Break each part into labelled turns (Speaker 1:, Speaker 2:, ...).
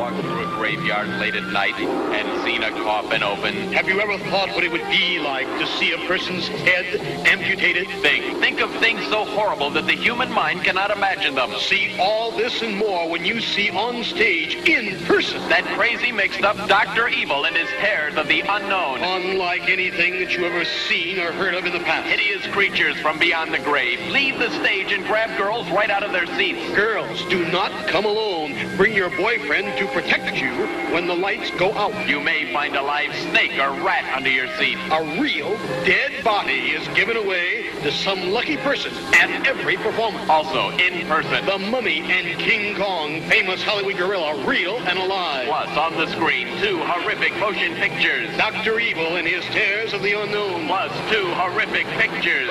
Speaker 1: walked through a graveyard late at night and seen a coffin open?
Speaker 2: Have you ever thought what it would be like to see a person's head amputated?
Speaker 1: Think of things so horrible that the human mind cannot imagine them.
Speaker 2: See all this and more when you see on stage, in person,
Speaker 1: that crazy mixed up Dr. Evil and his terrors of the unknown.
Speaker 2: Unlike anything that you ever seen or heard of in the past.
Speaker 1: Hideous creatures from beyond the grave leave the stage and grab girls right out of their seats.
Speaker 2: Girls, do not come alone. Bring your boyfriend to protect you when the lights go out.
Speaker 1: You may find a live snake or rat under your seat.
Speaker 2: A real dead body is given away to some lucky person at every performance.
Speaker 1: Also, in person,
Speaker 2: The Mummy and King Kong, famous Hollywood gorilla, real and alive.
Speaker 1: Plus, on the screen, 2 horrific motion pictures.
Speaker 2: Dr. Evil and his terrors of the unknown.
Speaker 1: Plus 2 horrific pictures.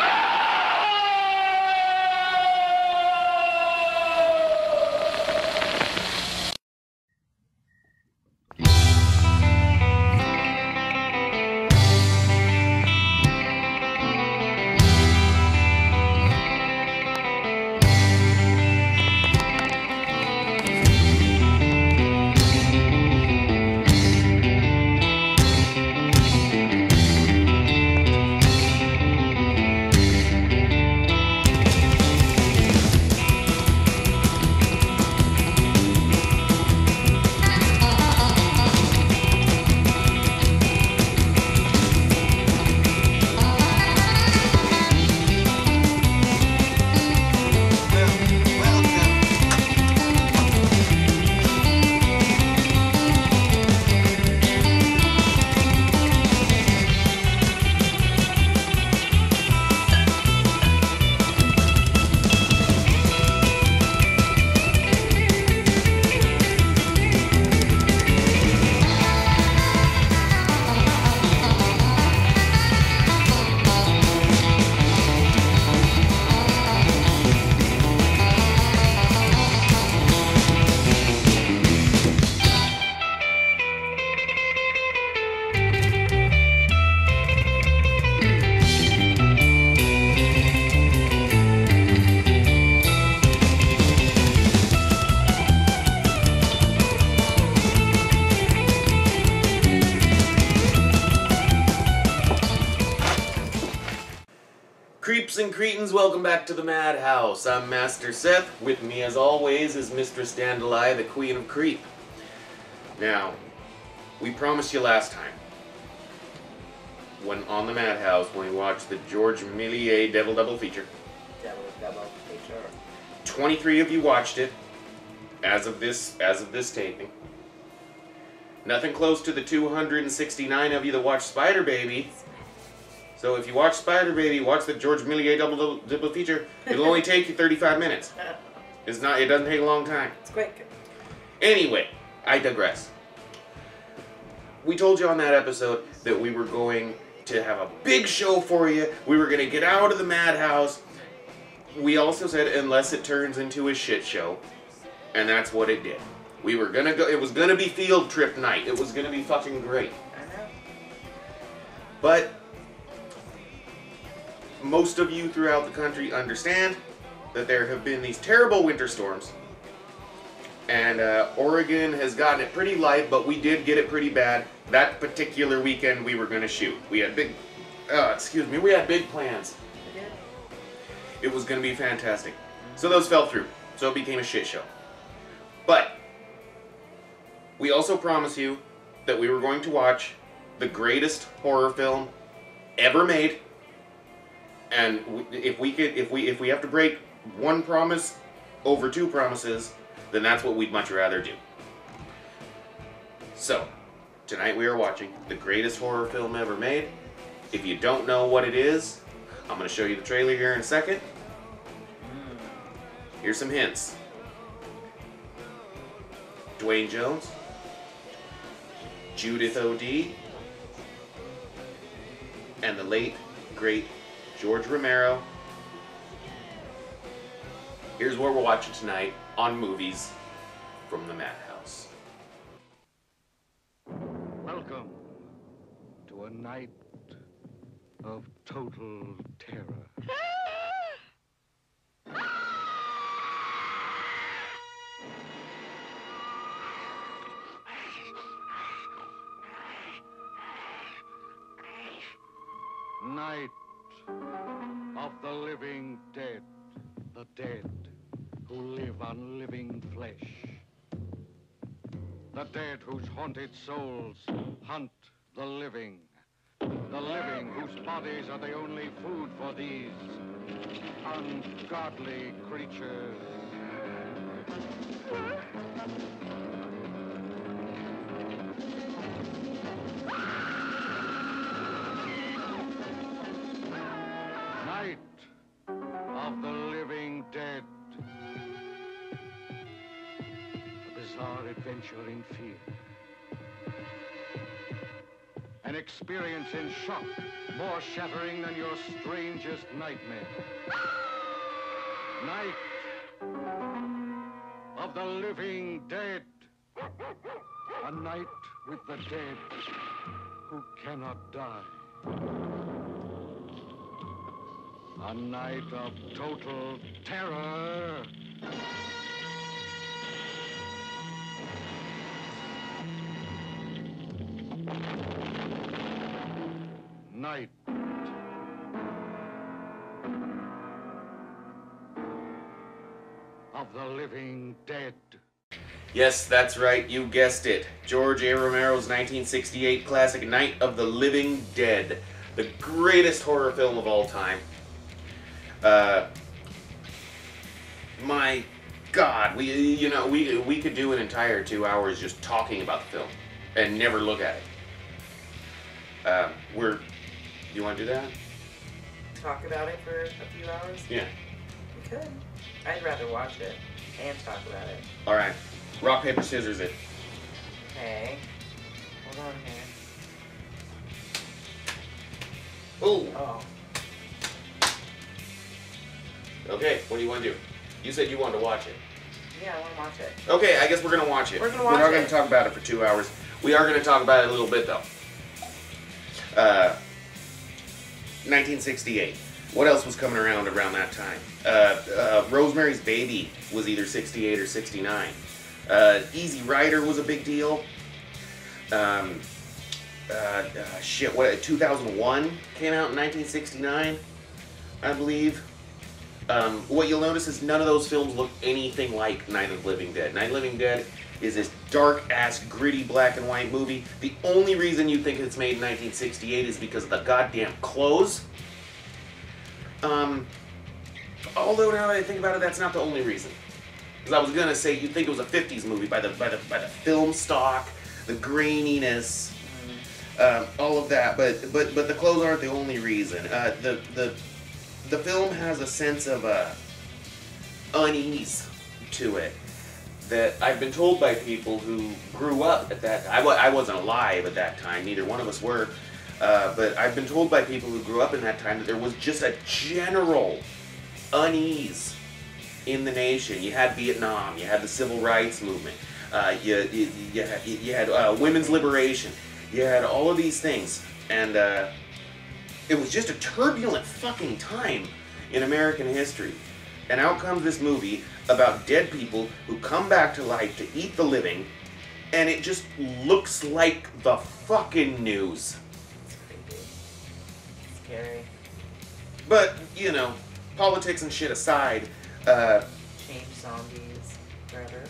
Speaker 3: Creeps and cretins, welcome back to the Madhouse. I'm Master Seth. With me, as always, is Mistress Dandeli, the Queen of Creep. Now, we promised you last time, when on the Madhouse, when we watched the George Millier Devil Double feature. 23 of you watched it, as of this taping. Nothing close to the 269 of you that watched Spider Baby. So if you watch Spider Baby, watch the George Millier double feature, it'll only take you 35 minutes. It doesn't take a long time.
Speaker 4: It's quick.
Speaker 3: Anyway, I digress. We told you on that episode that we were going to have a big show for you. We were going to get out of the Madhouse. We also said unless it turns into a shit show. And that's what it did. We were going to go, it was going to be field trip night. It was going to be fucking great. But most of you throughout the country understand that there have been these terrible winter storms. And Oregon has gotten it pretty light, but we did get it pretty bad. That particular weekend we were going to shoot. We had big, we had big plans. It was going to be fantastic. So those fell through. So it became a shit show. But we also promised you that we were going to watch the greatest horror film ever made. And if we have to break one promise over 2 promises, then that's what we'd much rather do. So, tonight we are watching the greatest horror film ever made. If you don't know what it is, I'm going to show you the trailer here in a second. Here's some hints. Dwayne Jones, Judith O.D., and the late, great George Romero. Here's what we're watching tonight on Movies from the Madhouse.
Speaker 5: Welcome to a night of total terror. Night of the living dead. The dead who live on living flesh. The dead whose haunted souls hunt the living. The living whose bodies are the only food for these ungodly creatures. Night of the living dead. A bizarre adventure in fear. An experience in shock, more shattering than your strangest nightmare. Night of the living dead. A night with the dead who cannot die. A night of total terror. Night of the living dead.
Speaker 3: Yes, that's right, you guessed it. George A. Romero's 1968 classic Night of the Living Dead. The greatest horror film of all time. My God, we could do an entire 2 hours just talking about the film and never look at it. You want to do that?
Speaker 4: Talk about it for a few hours?
Speaker 3: Yeah.
Speaker 4: We could. I'd rather watch it and talk about it.
Speaker 3: All right. Rock, paper, scissors it.
Speaker 4: Okay. Hold on here.
Speaker 3: Ooh.
Speaker 4: Oh.
Speaker 3: Okay, what do you want to do? You said you wanted to watch it.
Speaker 4: Yeah, I want to watch it.
Speaker 3: Okay, I guess we're going to watch it.
Speaker 4: We're gonna watch
Speaker 3: not going
Speaker 4: it.
Speaker 3: to talk about it for 2 hours. We are going to talk about it a little bit, though. 1968. What else was coming around that time? Rosemary's Baby was either 68 or 69. Easy Rider was a big deal. 2001 came out in 1969, I believe. What you'll notice is none of those films look anything like Night of the Living Dead. Night of the Living Dead is this dark-ass, gritty black and white movie. The only reason you think it's made in 1968 is because of the goddamn clothes. Although now that I think about it, that's not the only reason. Because I was gonna say you'd think it was a 50s movie by the film stock, the graininess, all of that. But the clothes aren't the only reason. The film has a sense of unease to it that I've been told by people who grew up at that. I wasn't alive at that time. Neither one of us were. But I've been told by people who grew up in that time that there was just a general unease in the nation. You had Vietnam, you had the Civil Rights Movement, you had women's liberation, you had all of these things, and it was just a turbulent fucking time in American history. And out comes this movie about dead people who come back to life to eat the living, and it just looks like the fucking news.
Speaker 4: It's creepy. Scary.
Speaker 3: But, you know, politics and shit aside,
Speaker 4: Change zombies forever.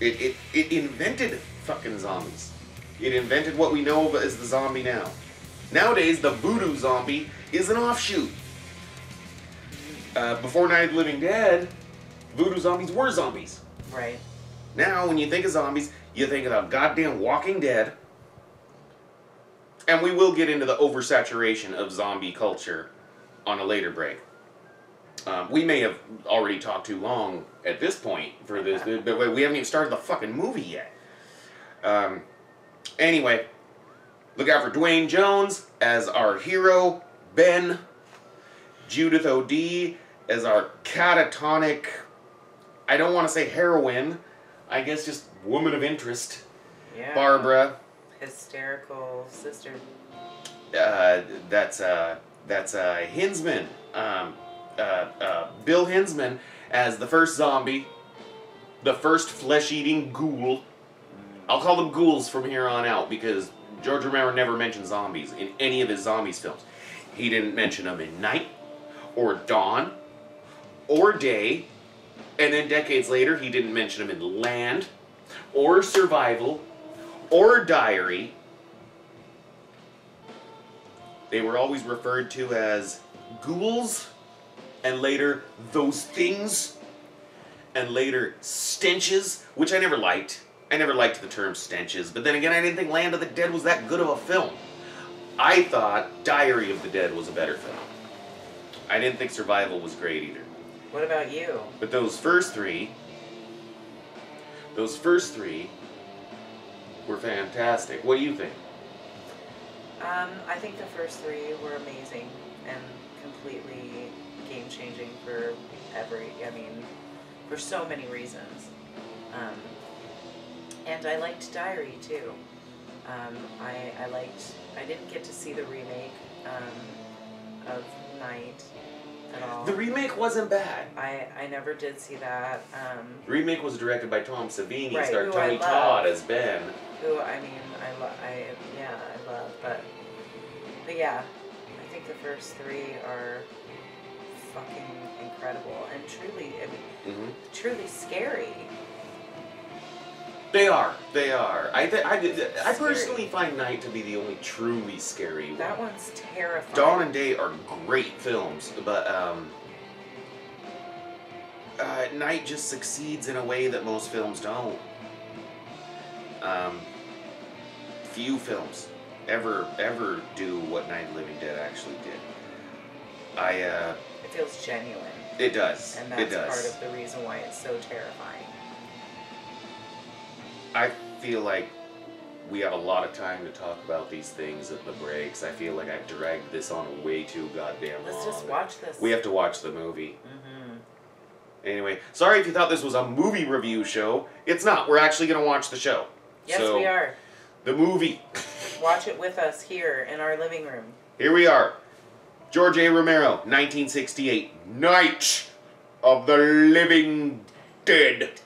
Speaker 3: it invented fucking zombies. It invented what we know of as the zombie now. Nowadays, the voodoo zombie is an offshoot. Before Night of the Living Dead, voodoo zombies were zombies.
Speaker 4: Right.
Speaker 3: Now, when you think of zombies, you think of the goddamn Walking Dead. And we will get into the oversaturation of zombie culture on a later break. We may have already talked too long at this point for this, but we haven't even started the fucking movie yet. Anyway, look out for Dwayne Jones as our hero, Ben. Judith O'Dea as our catatonic, I don't want to say heroine, I guess just woman of interest.
Speaker 4: Yeah.
Speaker 3: Barbara.
Speaker 4: Hysterical sister.
Speaker 3: That's Hinsman. Bill Hinsman as the first zombie, the first flesh-eating ghoul. I'll call them ghouls from here on out because George Romero never mentioned zombies in any of his zombies films. He didn't mention them in night, or dawn, or day, and then decades later he didn't mention them in land, or survival, or diary. They were always referred to as ghouls, and later those things, and later stenches, which I never liked. I never liked the term stenches, but then again I didn't think Land of the Dead was that good of a film. I thought Diary of the Dead was a better film. I didn't think Survival was great either.
Speaker 4: What about you?
Speaker 3: But those first three were fantastic. What do you think?
Speaker 4: I think the first three were amazing and completely game-changing for for so many reasons. And I liked Diary too. I didn't get to see the remake of Night at all.
Speaker 3: The remake wasn't bad.
Speaker 4: I never did see that.
Speaker 3: The remake was directed by Tom Savini,
Speaker 4: Right,
Speaker 3: starred
Speaker 4: who I
Speaker 3: Tony
Speaker 4: love.
Speaker 3: Todd as Ben.
Speaker 4: Who, I love, but yeah, I think the first three are fucking incredible and truly, truly scary.
Speaker 3: They are. I personally find Night to be the only truly scary one.
Speaker 4: That one's terrifying.
Speaker 3: Dawn and Day are great films, but Night just succeeds in a way that most films don't. Few films ever do what Night of the Living Dead actually did.
Speaker 4: It feels genuine.
Speaker 3: It does.
Speaker 4: And that's part of the reason why it's so terrifying.
Speaker 3: I feel like we have a lot of time to talk about these things at the breaks. I feel like I've dragged this on way too goddamn long.
Speaker 4: Let's just watch this.
Speaker 3: We have to watch the movie. Anyway, sorry if you thought this was a movie review show. It's not. We're actually going to watch the show.
Speaker 4: Yes,
Speaker 3: so,
Speaker 4: we are.
Speaker 3: The movie.
Speaker 4: Watch it with us here in our living room.
Speaker 3: Here we are. George A. Romero, 1968. Night of the Living Dead.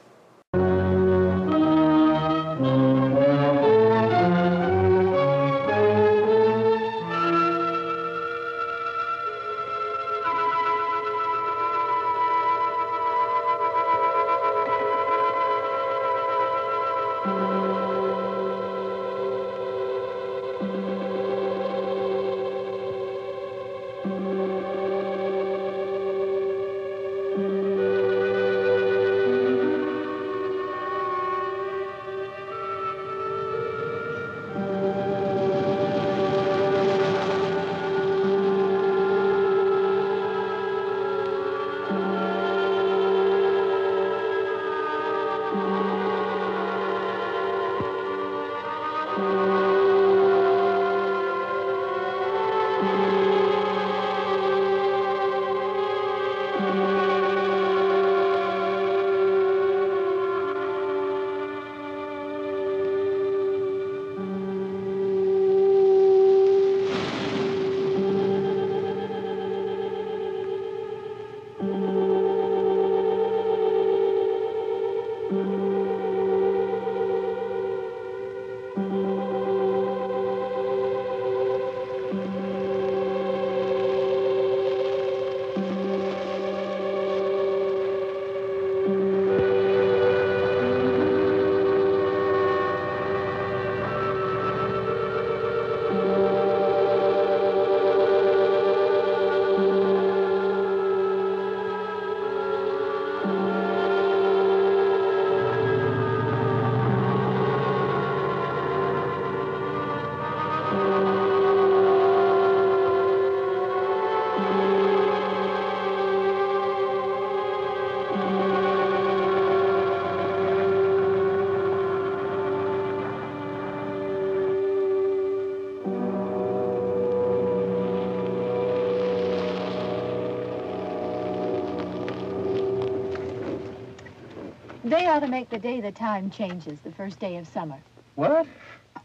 Speaker 6: They ought to make the day the time changes, the first day of summer.
Speaker 7: What?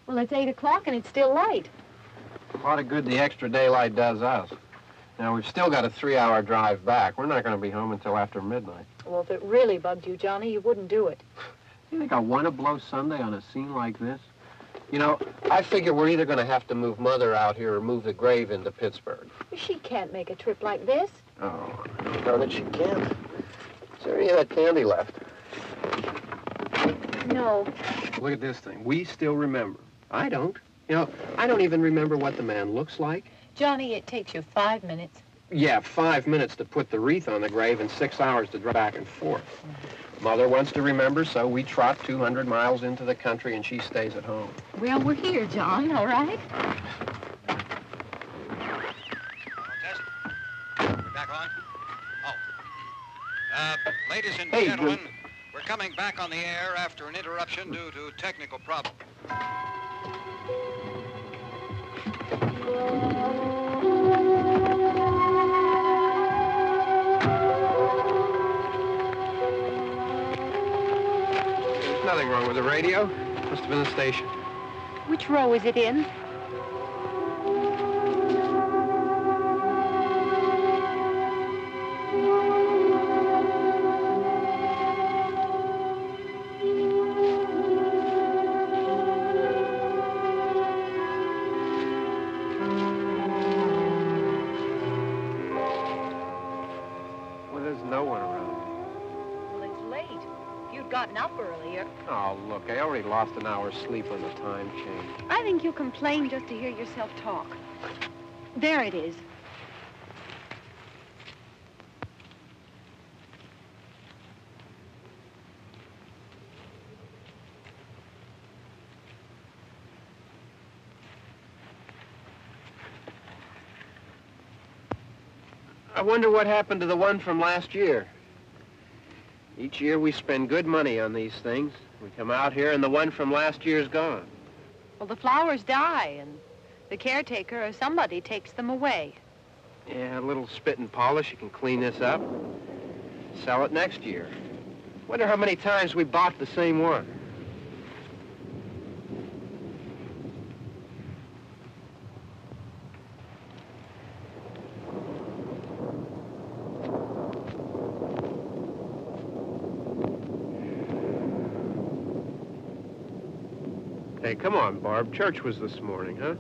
Speaker 6: Well, it's 8 o'clock and it's still light.
Speaker 7: A lot of good the extra daylight does us. Now, we've still got a 3-hour drive back. We're not going to be home until after midnight.
Speaker 6: Well, if it really bugged you, Johnny, you wouldn't do it.
Speaker 7: You think I want to blow Sunday on a scene like this? You know, I figure we're either going to have to move Mother out here or move the grave into Pittsburgh.
Speaker 6: She can't make a trip like this.
Speaker 7: Oh, I don't know that she can't. Is there any of that candy left?
Speaker 6: No.
Speaker 7: Look at this thing. We still remember. I don't. You know, I don't even remember what the man looks like.
Speaker 6: Johnny, it takes you 5 minutes.
Speaker 7: Yeah, 5 minutes to put the wreath on the grave and 6 hours to drive back and forth. Mother wants to remember, so we trot 200 miles into the country and she stays at home.
Speaker 6: Well, we're here, John, all right?
Speaker 5: Test. We're back on? Oh. Ladies and
Speaker 7: Hey,
Speaker 5: gentlemen, we're coming back on the air after an interruption due to technical problems.
Speaker 7: There's nothing wrong with the radio. Must have been the station.
Speaker 6: Which row is it in?
Speaker 7: Well, there's no one around.
Speaker 6: Well, it's late. If you'd gotten up earlier.
Speaker 7: Oh, look, I already lost an hour's sleep on the time change.
Speaker 6: I think you complain just to hear yourself talk. There it is.
Speaker 7: I wonder what happened to the one from last year. Each year we spend good money on these things. We come out here and the one from last year's gone.
Speaker 6: Well, the flowers die, and the caretaker or somebody takes them away.
Speaker 7: Yeah, a little spit and polish. You can clean this up. Sell it next year. Wonder how many times we bought the same one. Hey, come on, Barb. Church was this morning, huh?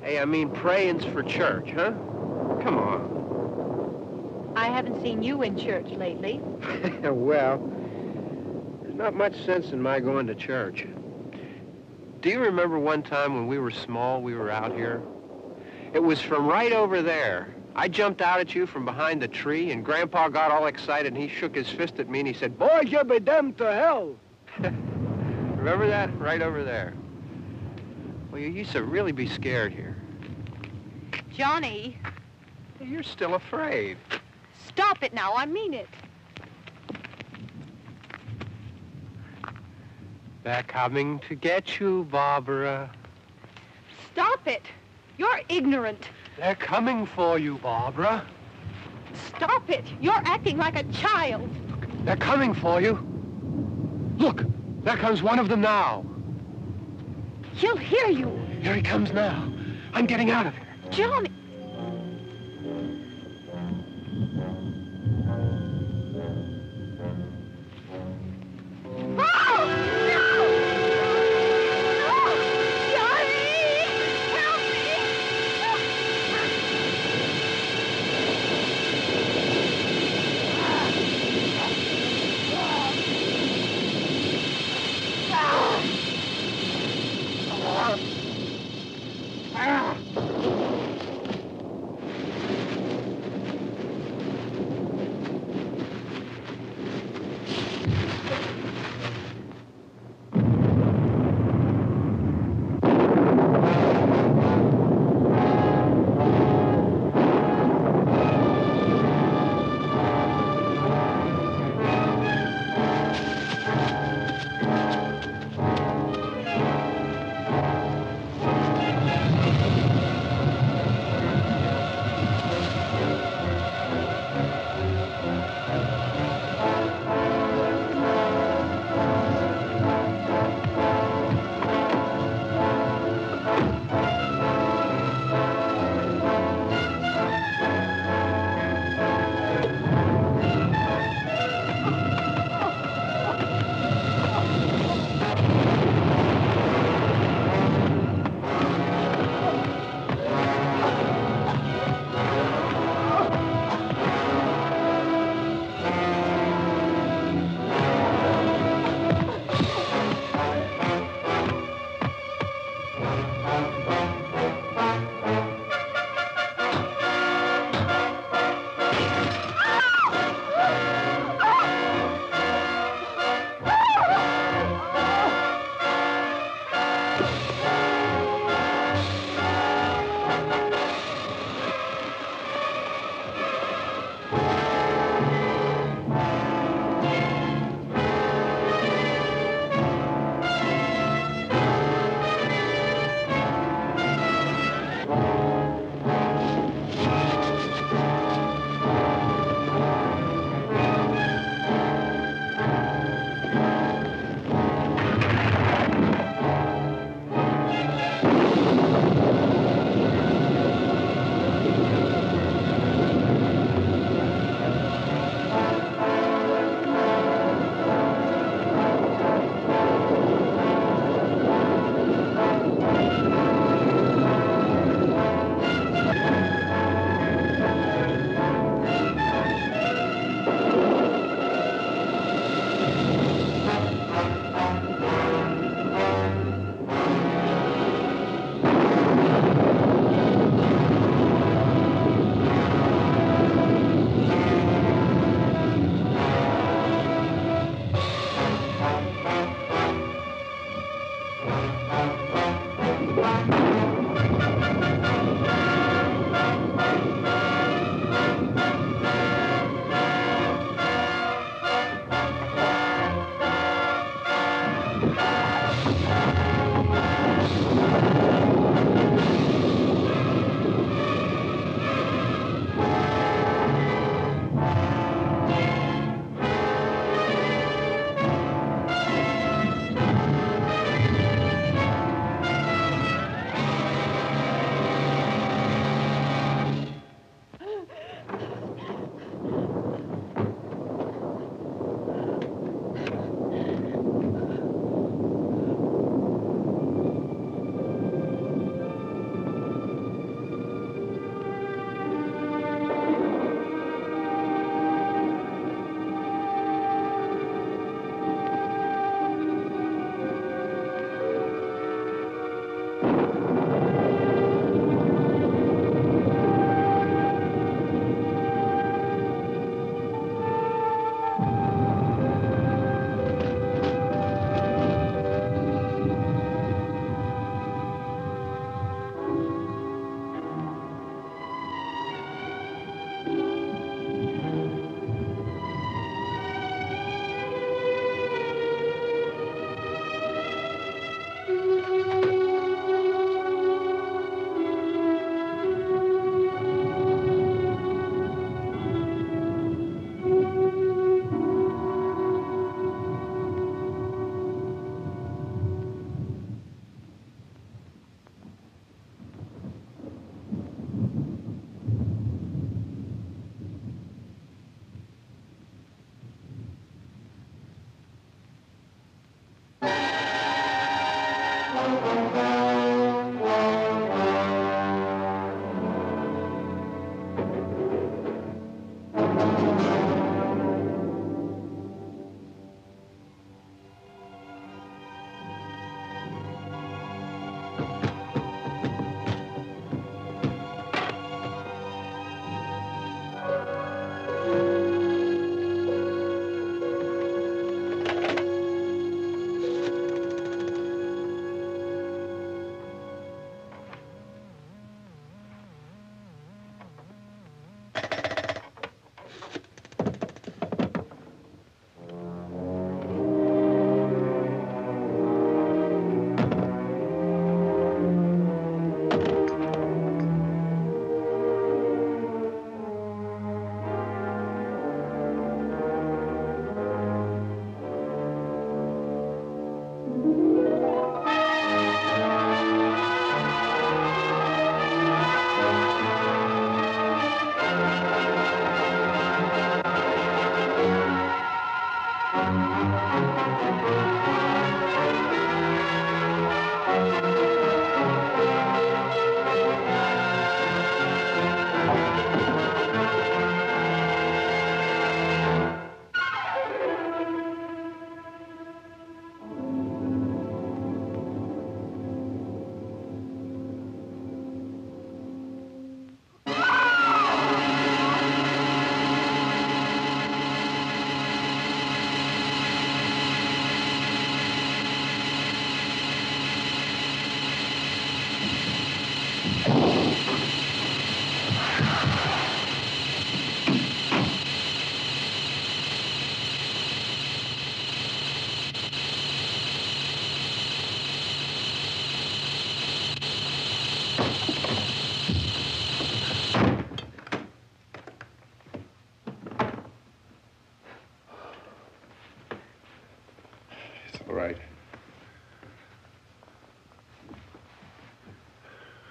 Speaker 7: Hey, I mean praying's for church, huh? Come on.
Speaker 6: I haven't seen you in church lately.
Speaker 7: Well, there's not much sense in my going to church. Do you remember one time when we were small, we were out here? It was from right over there. I jumped out at you from behind the tree, and Grandpa got all excited, and he shook his fist at me, and he said, "Boy, you be damned to hell." Remember that? Right over there. Well, you used to really be scared here.
Speaker 6: Johnny,
Speaker 7: You're still afraid.
Speaker 6: stop it now. I mean it.
Speaker 7: They're coming to get you, Barbara.
Speaker 6: Stop it. You're ignorant.
Speaker 7: They're coming for you, Barbara.
Speaker 6: Stop it. You're acting like a child.
Speaker 7: They're coming for you. Look, there comes one of them now.
Speaker 6: He'll hear you.
Speaker 7: Here he comes now. I'm getting out of here.
Speaker 6: Johnny. Oh! No! No! Johnny! Help me!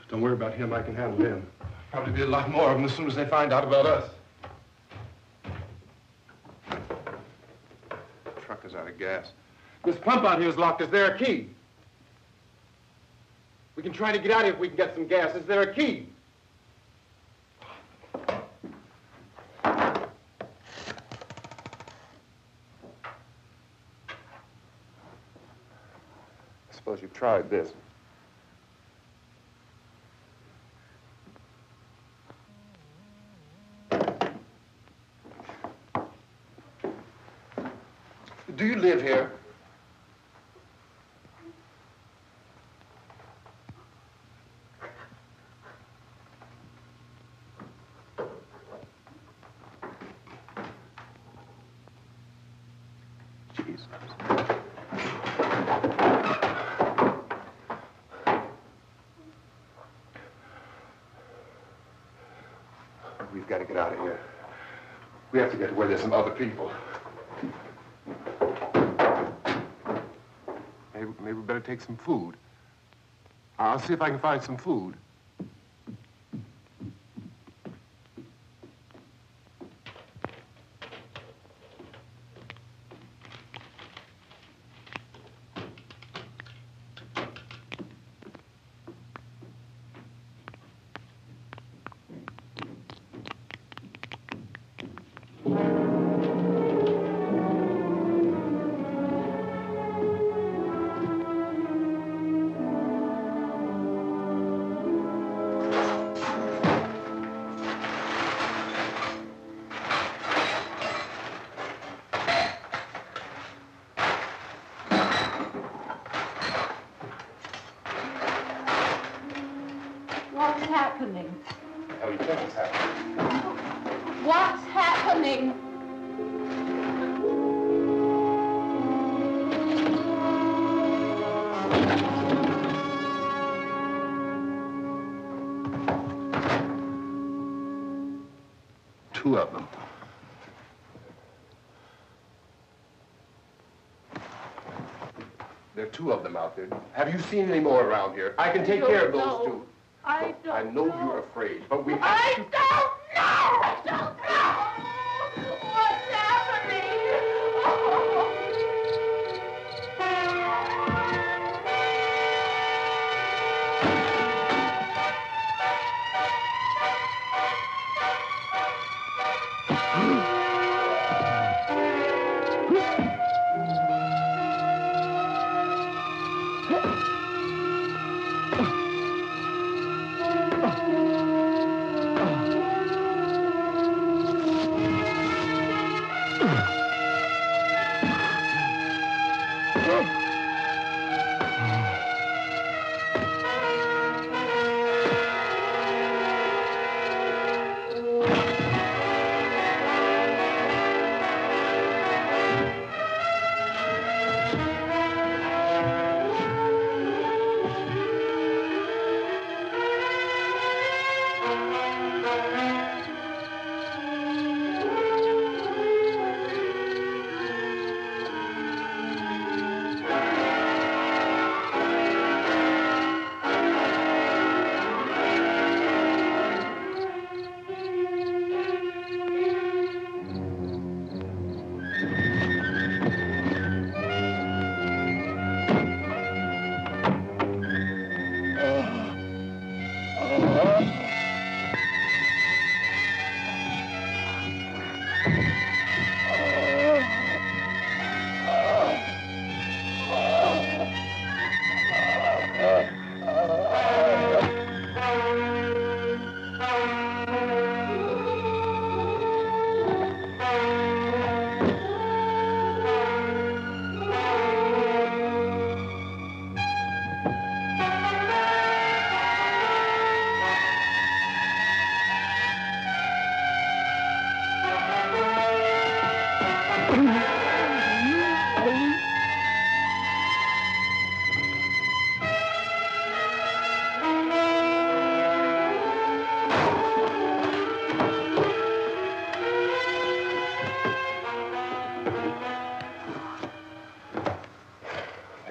Speaker 8: Don't worry about him. I can handle him. Probably be a lot more of them as soon as they find out about us. The truck is out of gas. This pump out here is locked. Is there a key? We can try to get out of here if we can get some gas. Is there a key? I suppose you've tried this. Do you live here? Jesus. We've got to get out of here. We have to get to where there's some other people. Maybe we better take some food. I'll see if I can find some food.
Speaker 6: What's happening?
Speaker 8: How do you think it's happening?
Speaker 6: What's happening?
Speaker 8: Two of them. There are two of them out there. Have you seen any more around here? I can take care of those two.
Speaker 6: I don't
Speaker 8: I know you're afraid, but we have
Speaker 6: I
Speaker 8: to...
Speaker 6: don't know! I don't know! What's happening?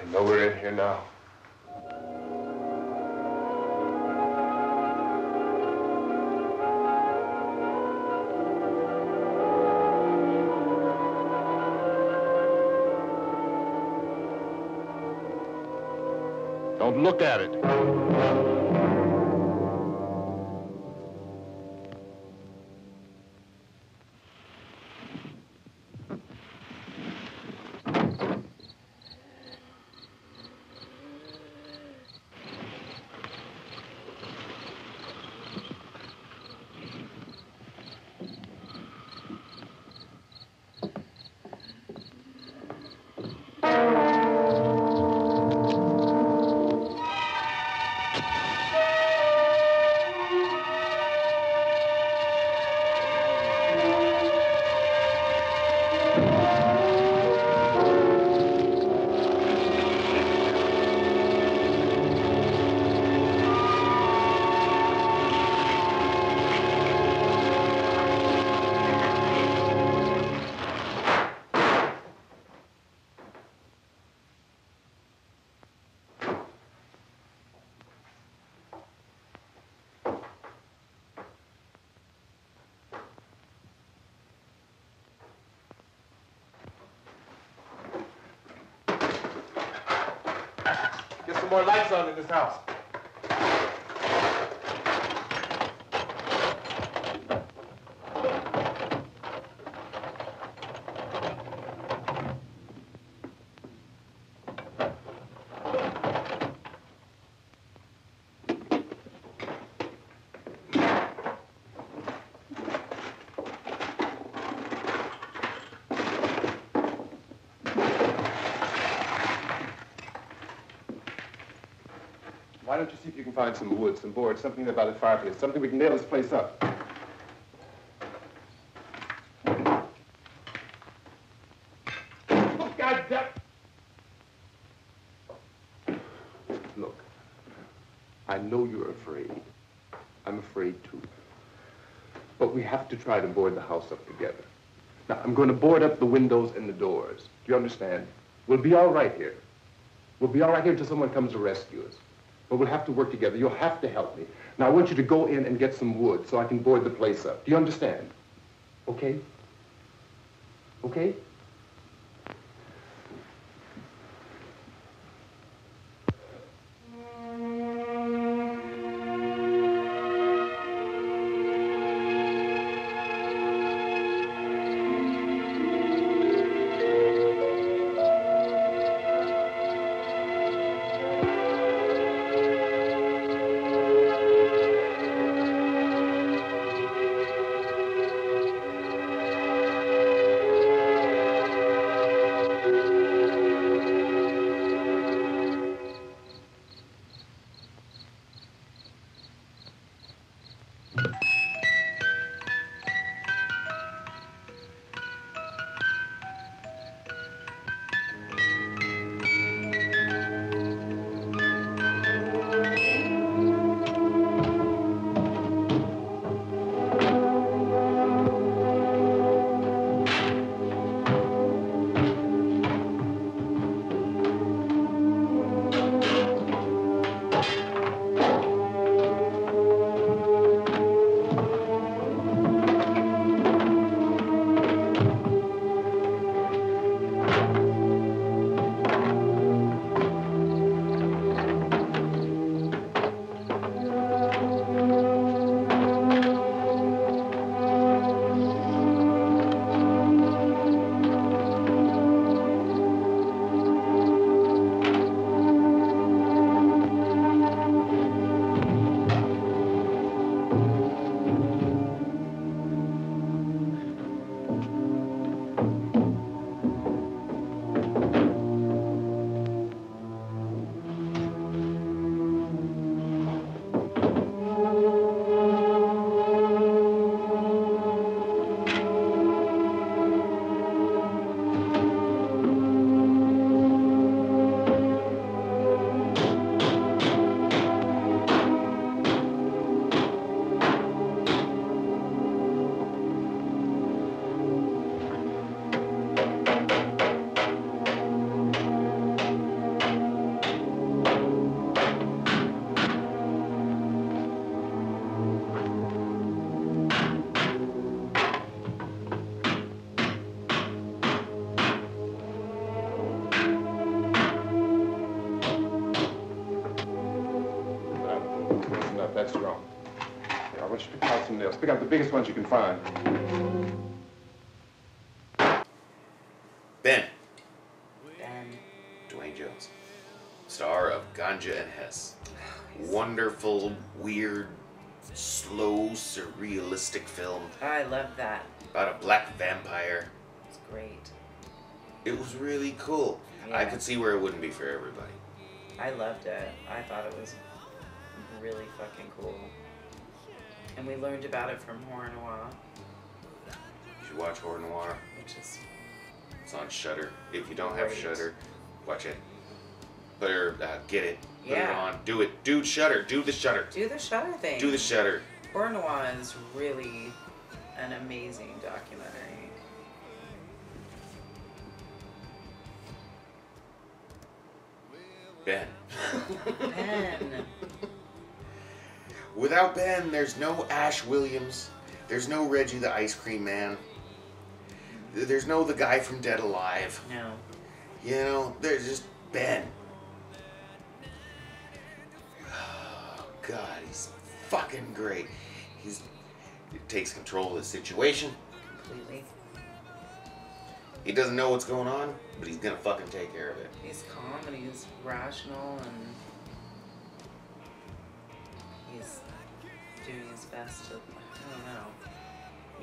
Speaker 8: I know we're in here now.
Speaker 9: look at it.
Speaker 10: Get some more lights on in this house. Why don't you see if you can find some wood, some board, something there by the fireplace, something we can nail this place up. Oh, God damn. Look, I know you're afraid. I'm afraid too. But we have to try to board the house up together. Now, I'm going to board up the windows and the doors. Do you understand? We'll be all right here. We'll be all right here until someone comes to rescue us. But we'll have to work together. You'll have to help me. Now, I want you to go in and get some wood so I can board the place up. Do you understand? Okay? Okay? I want you to pick out some nails. Pick out the biggest ones you can find.
Speaker 3: Ben.
Speaker 4: Ben.
Speaker 3: Dwayne Jones. Star of Ganja and Hess. Wonderful, weird, slow, surrealistic film
Speaker 4: I love that.
Speaker 3: about a black vampire.
Speaker 4: It's great.
Speaker 3: It was really cool. I
Speaker 4: Yeah.
Speaker 3: could see where it wouldn't be for everybody.
Speaker 4: I loved it. I thought it was really fucking cool. And we learned about it from Horror Noir,
Speaker 3: You should watch Horror Noir.
Speaker 4: which is
Speaker 3: It's on Shudder. If you don't have
Speaker 4: Great.
Speaker 3: Shudder, watch it. Better get it. Put it
Speaker 4: Yeah.
Speaker 3: on. Do it. Do Shudder. Do the Shudder.
Speaker 4: do the Shudder thing.
Speaker 3: Do the Shudder.
Speaker 4: Horror Noir is really an amazing documentary.
Speaker 3: Ben.
Speaker 4: Ben.
Speaker 3: Without Ben, there's no Ash Williams. There's no Reggie the Ice Cream Man. There's no the guy from Dead Alive.
Speaker 4: No.
Speaker 3: You know, there's just Ben. Oh, God, he's fucking great. He takes control of the situation.
Speaker 4: Completely.
Speaker 3: He doesn't know what's going on, but he's gonna fucking take care of it.
Speaker 4: He's calm and he's rational and he's doing his best to, I don't know,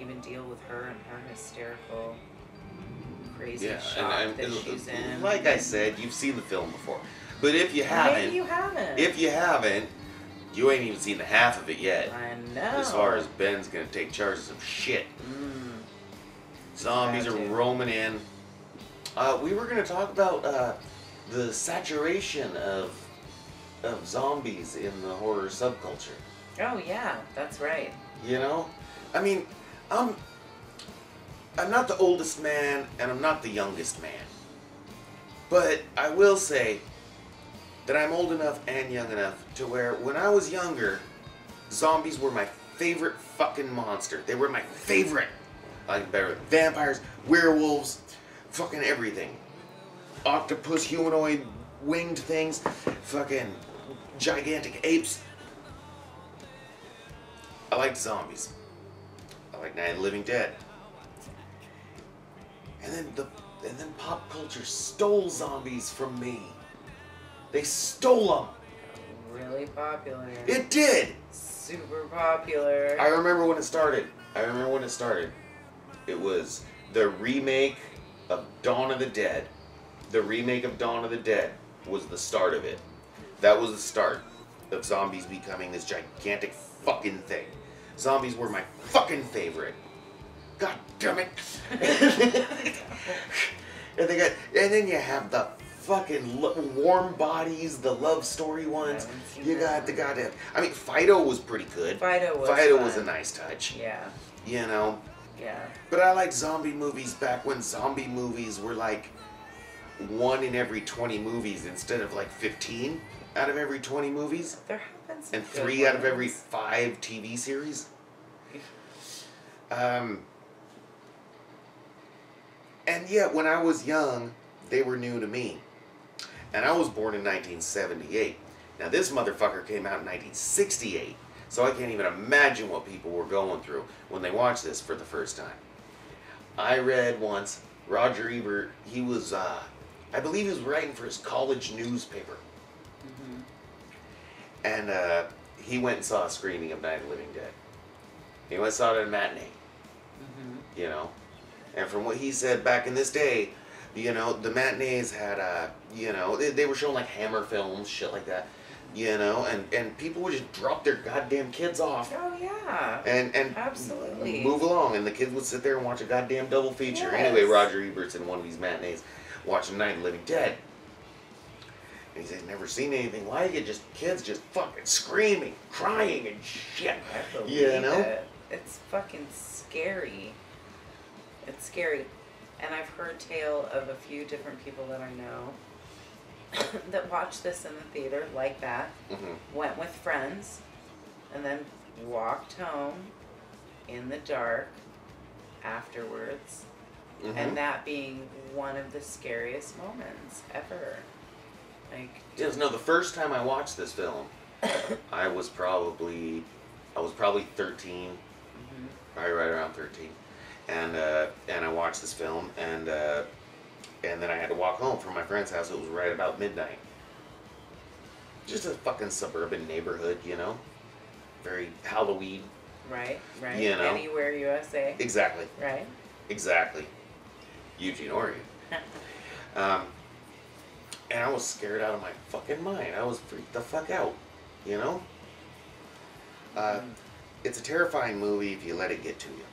Speaker 4: even deal with her and her hysterical, crazy shock that she's in.
Speaker 3: Like I said, you've seen the film before. But if you haven't,
Speaker 4: Maybe you haven't.
Speaker 3: if you haven't, you ain't even seen the half of it yet.
Speaker 4: I know.
Speaker 3: As far as Ben's gonna take charge of some shit. Zombies are roaming in. We were gonna talk about the saturation of zombies in the horror subculture.
Speaker 4: Oh yeah, that's right.
Speaker 3: You know, I mean, I'm not the oldest man and I'm not the youngest man, but I will say that I'm old enough and young enough to where when I was younger, zombies were my favorite fucking monster. They were my favorite. I like better than vampires, werewolves, fucking everything. Octopus, humanoid, winged things, fucking gigantic apes. I liked zombies. I like Night of the Living Dead. And then pop culture stole zombies from me. They stole them.
Speaker 4: Really popular.
Speaker 3: It did.
Speaker 4: Super popular.
Speaker 3: I remember when it started. It was the remake of Dawn of the Dead. The remake of Dawn of the Dead was the start of it. That was the start of zombies becoming this gigantic fucking thing. Zombies were my fucking favorite. God damn it. and then you have the fucking warm bodies, the love story ones. You got the goddamn. I mean, Fido was pretty good.
Speaker 4: Fido
Speaker 3: was a nice touch.
Speaker 4: Yeah.
Speaker 3: You know.
Speaker 4: Yeah.
Speaker 3: But I liked zombie movies back when zombie movies were like 1 in every 20 movies instead of like 15 out of every 20 movies.
Speaker 4: There have been some
Speaker 3: and
Speaker 4: good
Speaker 3: 3 out of
Speaker 4: ones.
Speaker 3: every 5 TV series. And yet, when I was young, they were new to me. And I was born in 1978. Now, this motherfucker came out in 1968. So I can't even imagine what people were going through when they watched this for the first time. I read once, Roger Ebert, he was, I believe he was writing for his college newspaper. And he went and saw a screening of Night of the Living Dead. He went and saw it at a matinee. You know? And from what he said back in this day, you know, the matinees had, you know, they were showing like Hammer films, shit like that. You know, and people would just drop their goddamn kids off.
Speaker 4: Oh yeah.
Speaker 3: And
Speaker 4: absolutely
Speaker 3: move along, and the kids would sit there and watch a goddamn double feature.
Speaker 4: Yes.
Speaker 3: Anyway, Roger Ebert's in one of these matinees watching Night of the Living Dead. And he said, never seen anything like it, just kids just fucking screaming, crying and shit.
Speaker 4: I believe
Speaker 3: You know?
Speaker 4: it. It's fucking scary. It's scary. And I've heard tale of a few different people that I know that watched this in the theater like that, went with friends, and then walked home in the dark afterwards, and that being one of the scariest moments ever. Like,
Speaker 3: Yes, no, the first time I watched this film, I was probably probably 13, probably right around 13, and I watched this film, and then I had to walk home from my friend's house. It was right about midnight. Just a fucking suburban neighborhood, you know, very Halloween.
Speaker 4: Right.
Speaker 3: You know.
Speaker 4: Anywhere USA.
Speaker 3: Exactly.
Speaker 4: Right.
Speaker 3: Exactly. Eugene, Oregon. And I was scared out of my fucking mind. I was freaked the fuck out, you know? It's a terrifying movie if you let it get to you.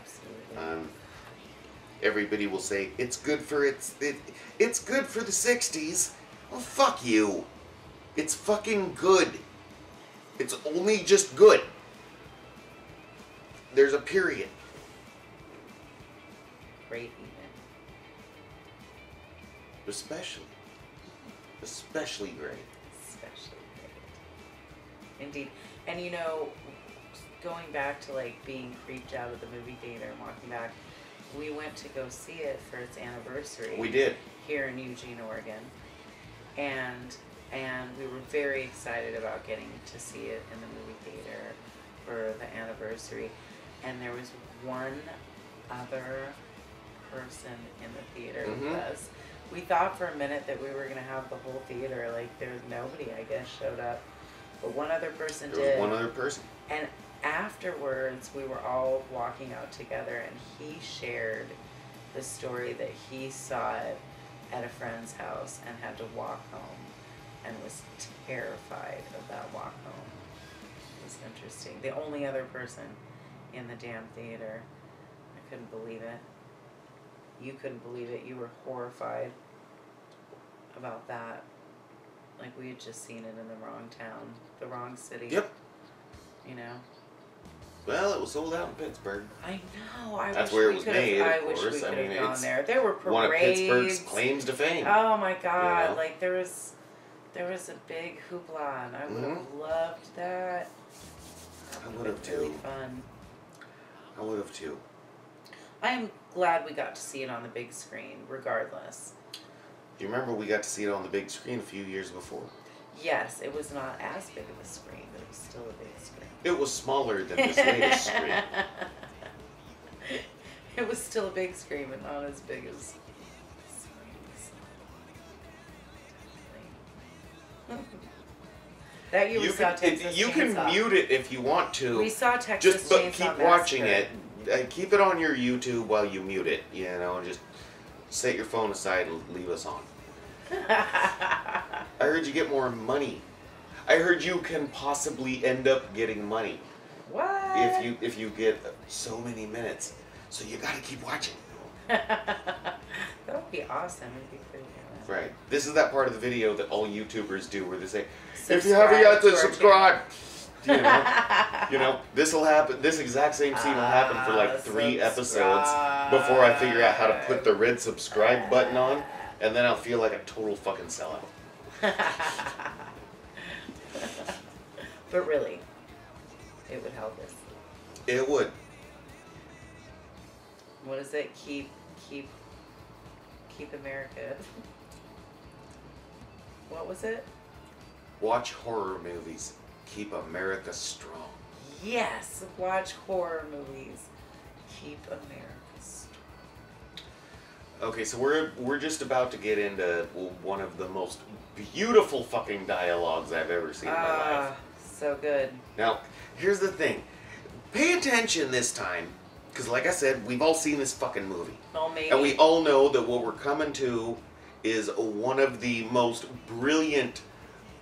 Speaker 4: Absolutely.
Speaker 3: Everybody will say, it's good for it's good for the 60s. Well, fuck you. It's fucking good. It's only just good. There's a period.
Speaker 4: Great even.
Speaker 3: Especially great.
Speaker 4: Especially great. Indeed. And you know, going back to like being creeped out of the movie theater and walking back, we went to go see it for its anniversary.
Speaker 3: We did.
Speaker 4: Here in Eugene, Oregon. And we were very excited about getting to see it in the movie theater for the anniversary. And there was one other person in the theater with us. We thought for a minute that we were going to have the whole theater, like there was nobody, I guess, showed up. But one other person did.
Speaker 3: There was one other person.
Speaker 4: And afterwards, we were all walking out together, and he shared the story that he saw it at a friend's house and had to walk home and was terrified of that walk home. It was interesting. The only other person in the damn theater. I couldn't believe it. You couldn't believe it. You were horrified about that. Like we had just seen it in the wrong town, the wrong city.
Speaker 3: Yep.
Speaker 4: You know?
Speaker 3: Well, it was sold out in Pittsburgh.
Speaker 4: I know.
Speaker 3: That's where it was made,
Speaker 4: I
Speaker 3: of
Speaker 4: wish we
Speaker 3: course.
Speaker 4: could
Speaker 3: I mean,
Speaker 4: have gone
Speaker 3: it's
Speaker 4: there. There were parades.
Speaker 3: one of Pittsburgh's claims to fame.
Speaker 4: Oh my God!
Speaker 3: You know?
Speaker 4: Like there was a big hoopla, and I would have loved that.
Speaker 3: I would have too.
Speaker 4: Really fun.
Speaker 3: I would have too.
Speaker 4: I am glad we got to see it on the big screen, regardless.
Speaker 3: Do you remember we got to see it on the big screen a few years before?
Speaker 4: Yes, it was not as big of a screen, but it was still a big screen.
Speaker 3: It was smaller than this latest screen.
Speaker 4: It was still a big screen, but not as big as screens. That year we saw Texas
Speaker 3: You can
Speaker 4: Chainsaw.
Speaker 3: mute it if you want to.
Speaker 4: We saw Texas
Speaker 3: But
Speaker 4: Chainsaw
Speaker 3: keep
Speaker 4: Massacre.
Speaker 3: watching it. Keep it on your YouTube while you mute it. You know, just set your phone aside and leave us on. I heard you get more money. I heard you can possibly end up getting money.
Speaker 4: What?
Speaker 3: If you get so many minutes. So you gotta keep watching.
Speaker 4: That would be awesome. It'd be pretty good.
Speaker 3: Right. This is that part of the video that all YouTubers do where they say,
Speaker 4: Subscribe
Speaker 3: if you haven't yet,
Speaker 4: to
Speaker 3: to
Speaker 4: our
Speaker 3: subscribe. You know, this'll happen. This exact same scene will happen for like 3 episodes before I figure out how to put the red subscribe button on, and then I'll feel like a total fucking sellout.
Speaker 4: But really, it would help us.
Speaker 3: It would.
Speaker 4: What is it? Keep America. What was it?
Speaker 3: Watch horror movies. Keep America strong.
Speaker 4: Yes, watch horror movies. Keep America strong.
Speaker 3: Okay, so we're just about to get into one of the most beautiful fucking dialogues I've ever seen in my life.
Speaker 4: So good.
Speaker 3: Now, here's the thing. Pay attention this time, because like I said, we've all seen this fucking movie.
Speaker 4: Well, maybe.
Speaker 3: And we all know that what we're coming to is one of the most brilliant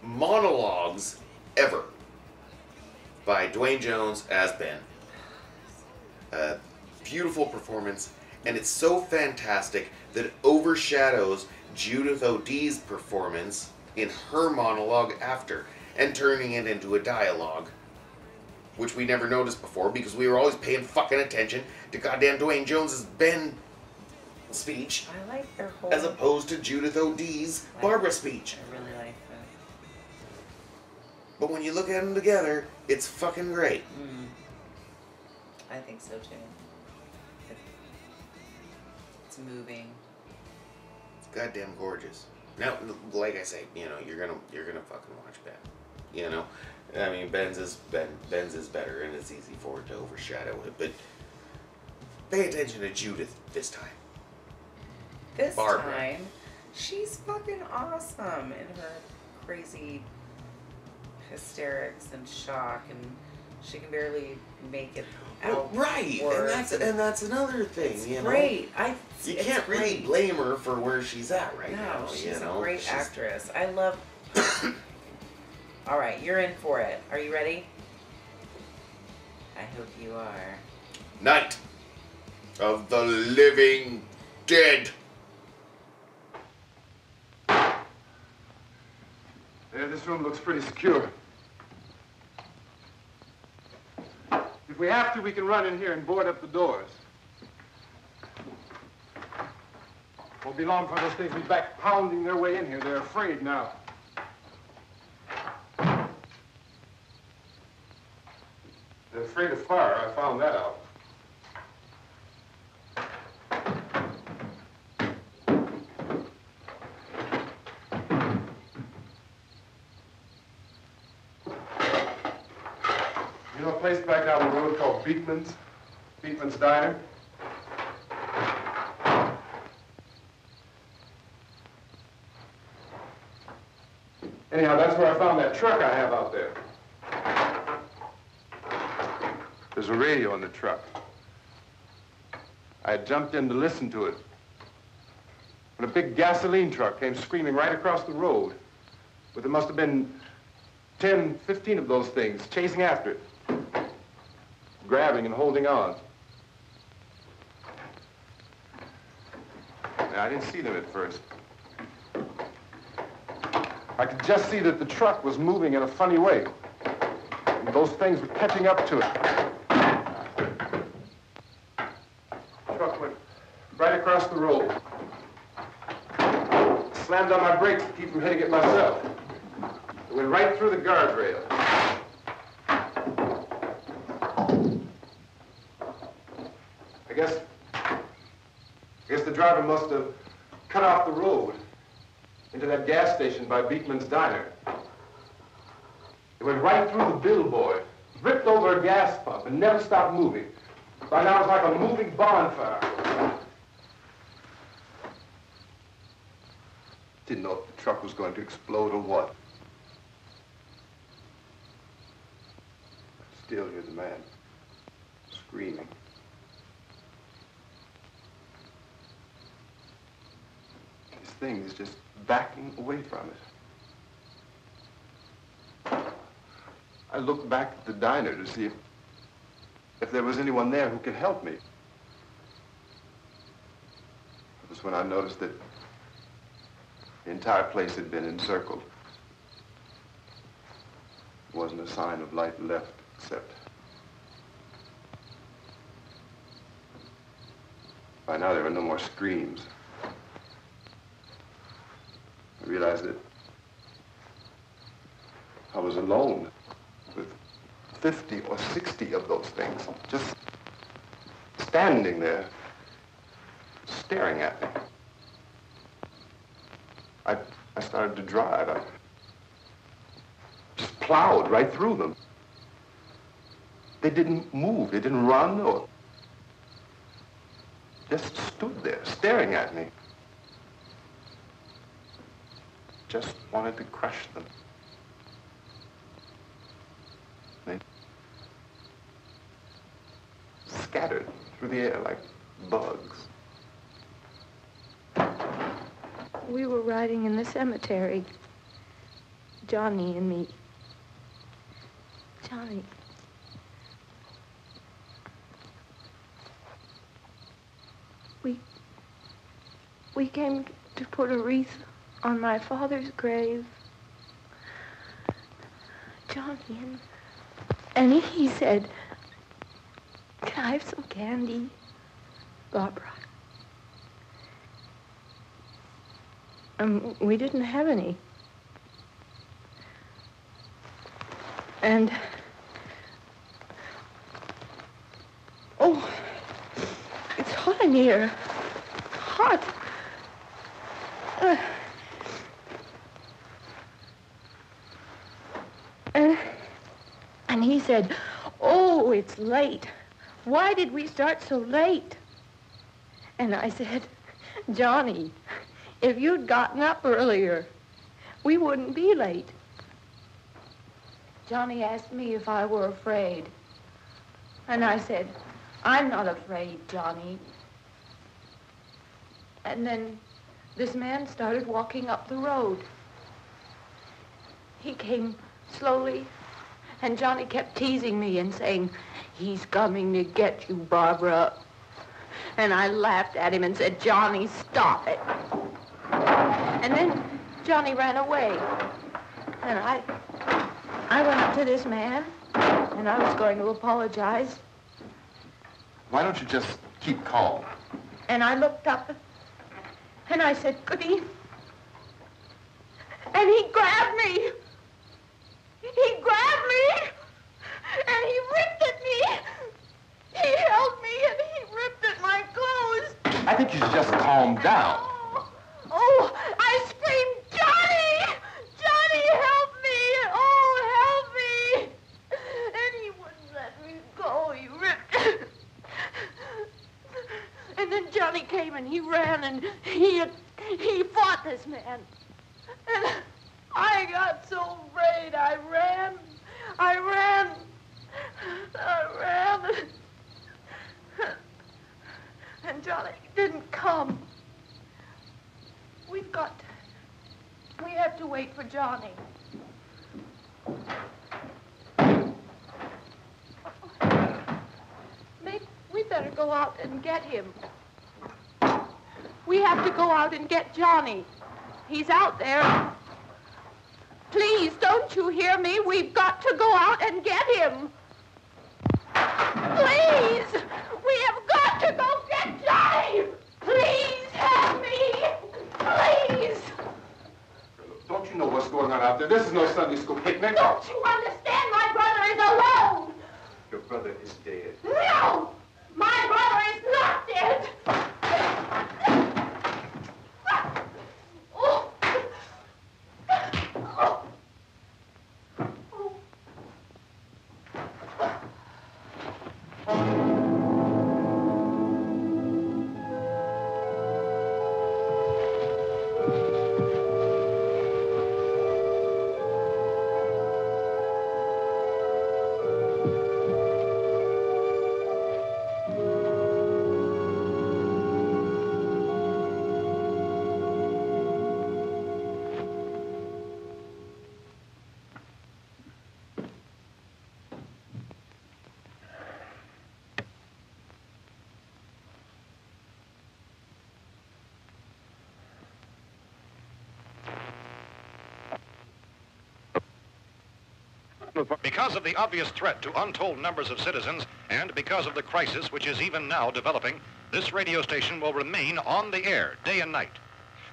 Speaker 3: monologues ever by Dwayne Jones as Ben. Beautiful performance, and it's so fantastic that it overshadows Judith O'Dee's performance in her monologue after, and turning it into a dialogue, which we never noticed before because we were always paying fucking attention to goddamn Dwayne Jones's Ben speech,
Speaker 4: I like their whole...
Speaker 3: as opposed to Judith O'Dee's Barbara speech.
Speaker 4: I really like that.
Speaker 3: But when you look at them together, it's fucking great.
Speaker 4: I think so too. It's moving.
Speaker 3: It's goddamn gorgeous. Now, like I say, you know, you're gonna fucking watch Ben. You know, I mean, Ben's is better, and it's easy for it to overshadow it. But pay attention to Judith this time.
Speaker 4: This
Speaker 3: Barbara.
Speaker 4: time, she's fucking awesome in her crazy hysterics and shock, and she can barely make it out.
Speaker 3: Well, right, and that's another thing.
Speaker 4: It's
Speaker 3: you know,
Speaker 4: great.
Speaker 3: You can't really blame her for where she's at right now.
Speaker 4: No, she's
Speaker 3: you know?
Speaker 4: a great actress. I love. All right, you're in for it. Are you ready? I hope you are.
Speaker 3: Night of the Living Dead.
Speaker 10: Yeah, this room looks pretty secure. If we have to, we can run in here and board up the doors. Won't be long for those things be back pounding their way in here. They're afraid now. They're afraid of fire. I found that out. You know a place back down the road called Beekman's? Beekman's Diner? Anyhow, that's where I found that truck I have out there. There's a radio in the truck. I had jumped in to listen to it when a big gasoline truck came screaming right across the road. But there must have been 10, 15 of those things chasing after it, grabbing and holding on. Now, I didn't see them at first. I could just see that the truck was moving in a funny way. And those things were catching up to it. The truck went right across the road. Slammed on my brakes to keep from hitting it myself. It went right through the guardrail. I guess the driver must have cut off the road into that gas station by Beekman's Diner. It went right through the billboard, ripped over a gas pump, and never stopped moving. By now, it's like a moving bonfire. Didn't know if the truck was going to explode or what. Still hear the man screaming. This thing is just backing away from it. I looked back at the diner to see if there was anyone there who could help me. It was when I noticed that the entire place had been encircled. There wasn't a sign of light left except by now there were no more screams. I realized that I was alone with 50 or 60 of those things, just standing there, staring at me. I started to drive. I just plowed right through them. They didn't move. They didn't run or just stood there, staring at me. Just wanted to crush them. They scattered through the air like bugs.
Speaker 9: We were riding in the cemetery, Johnny and me. Johnny. We came to put a wreath on my father's grave. Johnny, and he said, "Can I have some candy, Barbara?" We didn't have any. And, oh, it's hot in here. Hot. and he said, "Oh, it's late. Why did we start so late?" And I said, "Johnny, if you'd gotten up earlier, we wouldn't be late." Johnny asked me if I were afraid. And I said, "I'm not afraid, Johnny." And then this man started walking up the road. He came slowly, and Johnny kept teasing me and saying, "He's coming to get you, Barbara." And I laughed at him and said, "Johnny, stop it." And then Johnny ran away. And I went up to this man, and I was going to apologize.
Speaker 8: Why don't you just keep calm?
Speaker 9: And I looked up, and I said, "Goody." And he grabbed me. He grabbed me, and he ripped at me. He held me, and he ripped at my clothes.
Speaker 8: I think you should just calm down.
Speaker 9: Oh, I screamed, "Johnny! Johnny, help me! Oh, help me!" And he wouldn't let me go. He ripped. And then Johnny came and he ran and he fought this man. And I got so afraid. I ran. And Johnny didn't come. We have to wait for Johnny. Maybe we better go out and get him. We have to go out and get Johnny. He's out there. Please, don't you hear me? We've got to go out and get him. Please! We have got to go get Johnny! Please help me! Please!
Speaker 8: Don't you know what's going on out there? This is no Sunday school picnic.
Speaker 9: Don't you understand? My brother is alone!
Speaker 8: Your brother is dead.
Speaker 9: No! My brother is not dead!
Speaker 11: Because of the obvious threat to untold numbers of citizens and because of the crisis which is even now developing, this radio station will remain on the air day and night.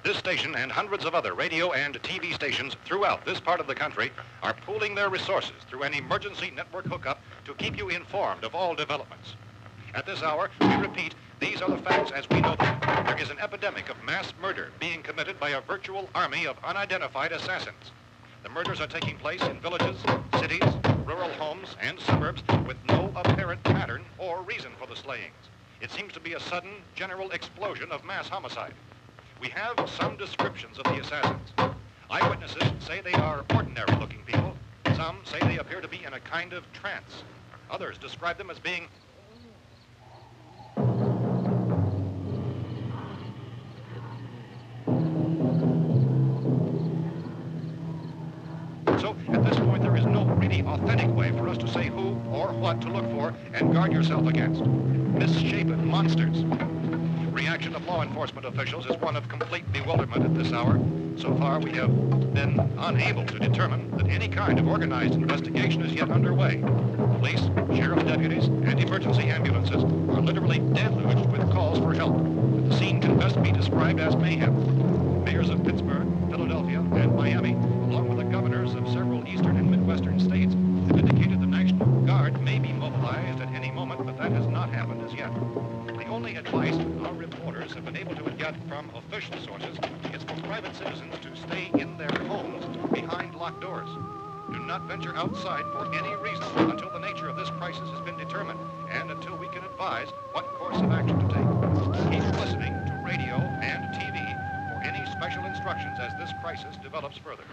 Speaker 11: This station and hundreds of other radio and TV stations throughout this part of the country are pooling their resources through an emergency network hookup to keep you informed of all developments. At this hour, we repeat, these are the facts as we know them. There is an epidemic of mass murder being committed by a virtual army of unidentified assassins. The murders are taking place in villages, cities, rural homes, and suburbs with no apparent pattern or reason for the slayings. It seems to be a sudden, general explosion of mass homicide. We have some descriptions of the assassins. Eyewitnesses say they are ordinary-looking people. Some say they appear to be in a kind of trance. Others describe them as being So, at this point, there is no really authentic way for us to say who or what to look for and guard yourself against. Misshapen monsters. Reaction of law enforcement officials is one of complete bewilderment at this hour. So far, we have been unable to determine that any kind of organized investigation is yet underway. Police, sheriff deputies, and emergency ambulances are literally deluged with calls for help. The scene can best be described as mayhem. Mayors of Pittsburgh, Philadelphia, and Miami, along with the governors of several eastern and midwestern states, have indicated the National Guard may be mobilized at any moment, but that has not happened as yet. The only advice our reporters have been able to get from official sources is for private citizens to stay in their homes behind locked doors. Do not venture outside for any reason until the nature of this crisis has been determined and until we can advise what course of action to take. Keep listening to radio and TV for any special instructions as this crisis develops further.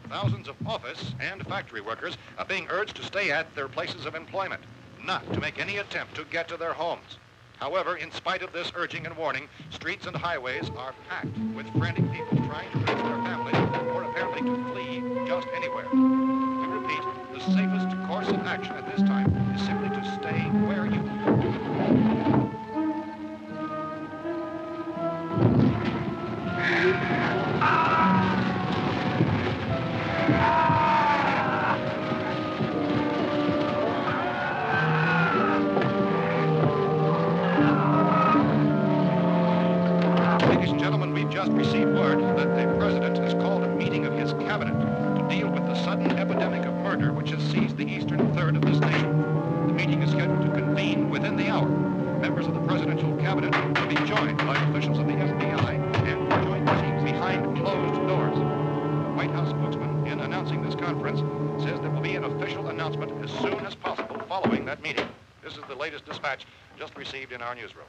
Speaker 11: Thousands of office and factory workers are being urged to stay at their places of employment, not to make any attempt to get to their homes. However, in spite of this urging and warning, streets and highways are packed with frantic people trying to reach their families or apparently to flee just anywhere. We repeat, the safest course of action at this time is simply to stay where you just received word that the president has called a meeting of his cabinet to deal with the sudden epidemic of murder which has seized the eastern third of this nation. The meeting is scheduled to convene within the hour. Members of the presidential cabinet will be joined by officials of the FBI and joint teams behind closed doors. The White House spokesman, in announcing this conference, says there will be an official announcement as soon as possible following that meeting. This is the latest dispatch just received in our newsroom.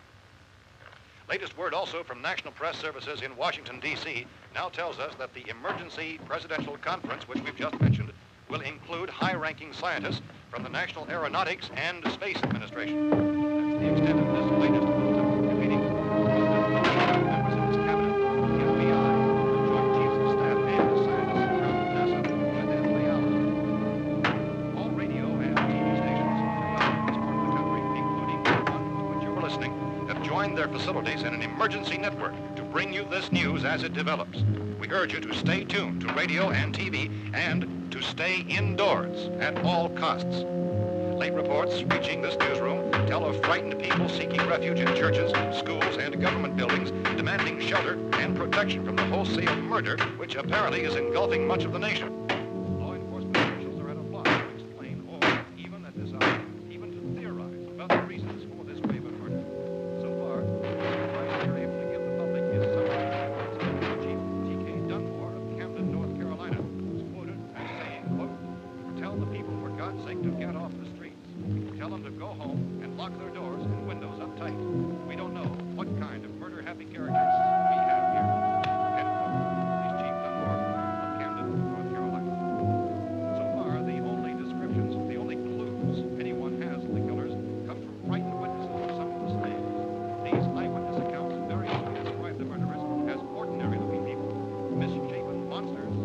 Speaker 11: Latest word also from National Press Services in Washington, D.C. now tells us that the emergency presidential conference, which we've just mentioned, will include high-ranking scientists from the National Aeronautics and Space Administration. That's the extent of this latest meeting. Members of his cabinet, the FBI, the Joint Chiefs of Staff, and the scientists from NASA within the hour. All radio and TV stations throughout this part of the country, including the one to which you're listening, have joined their facilities in an emergency network to bring you this news as it develops. We urge you to stay tuned to radio and TV and to stay indoors at all costs. Late reports reaching this newsroom tell of frightened people seeking refuge in churches, schools, and government buildings, demanding shelter and protection from the wholesale murder which apparently is engulfing much of the nation. Law enforcement officials are at a loss to explain or, even at this hour, even to theorize about the reasons for this wave of murder. So far, the advice they're able to give the public is something Chief T.K. Dunmore of Camden, North Carolina, was quoted as saying, quote, "Tell the people, for God's sake, to get off the streets. Tell them to go home and lock their doors and windows up tight. We don't know what kind of murder-happy characters we have here." End quote. He's Chief Dunmore of Camden, North Carolina. So far, the only descriptions, the only clues anyone has of the killers come from frightened witnesses of some of the slaves. These eyewitness accounts variously describe the murderers as ordinary-looking people, misshapen monsters,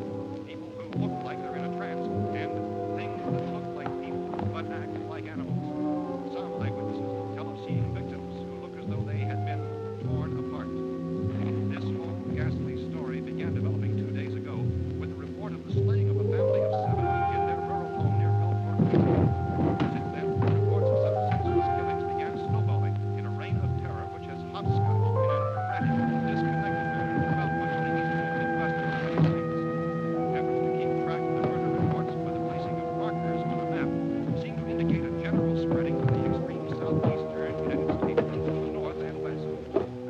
Speaker 11: people who look like they're in a trance, and things that look like people but act like animals. Some eyewitnesses tell of seeing victims who look as though they had been torn apart. This whole ghastly story began developing 2 days ago with the report of the slaying of a family of 7 in their rural home near Gulfport, Virginia. Since then, reports of such senseless killings began snowballing in a reign of terror which has hopscotched in an erratic, disconnected manner throughout much of the eastern Midwestern United States. Efforts to keep track of the murder reports by the placing of markers on a map seem to indicate a general spreading of the extreme southeastern United States to the north and west.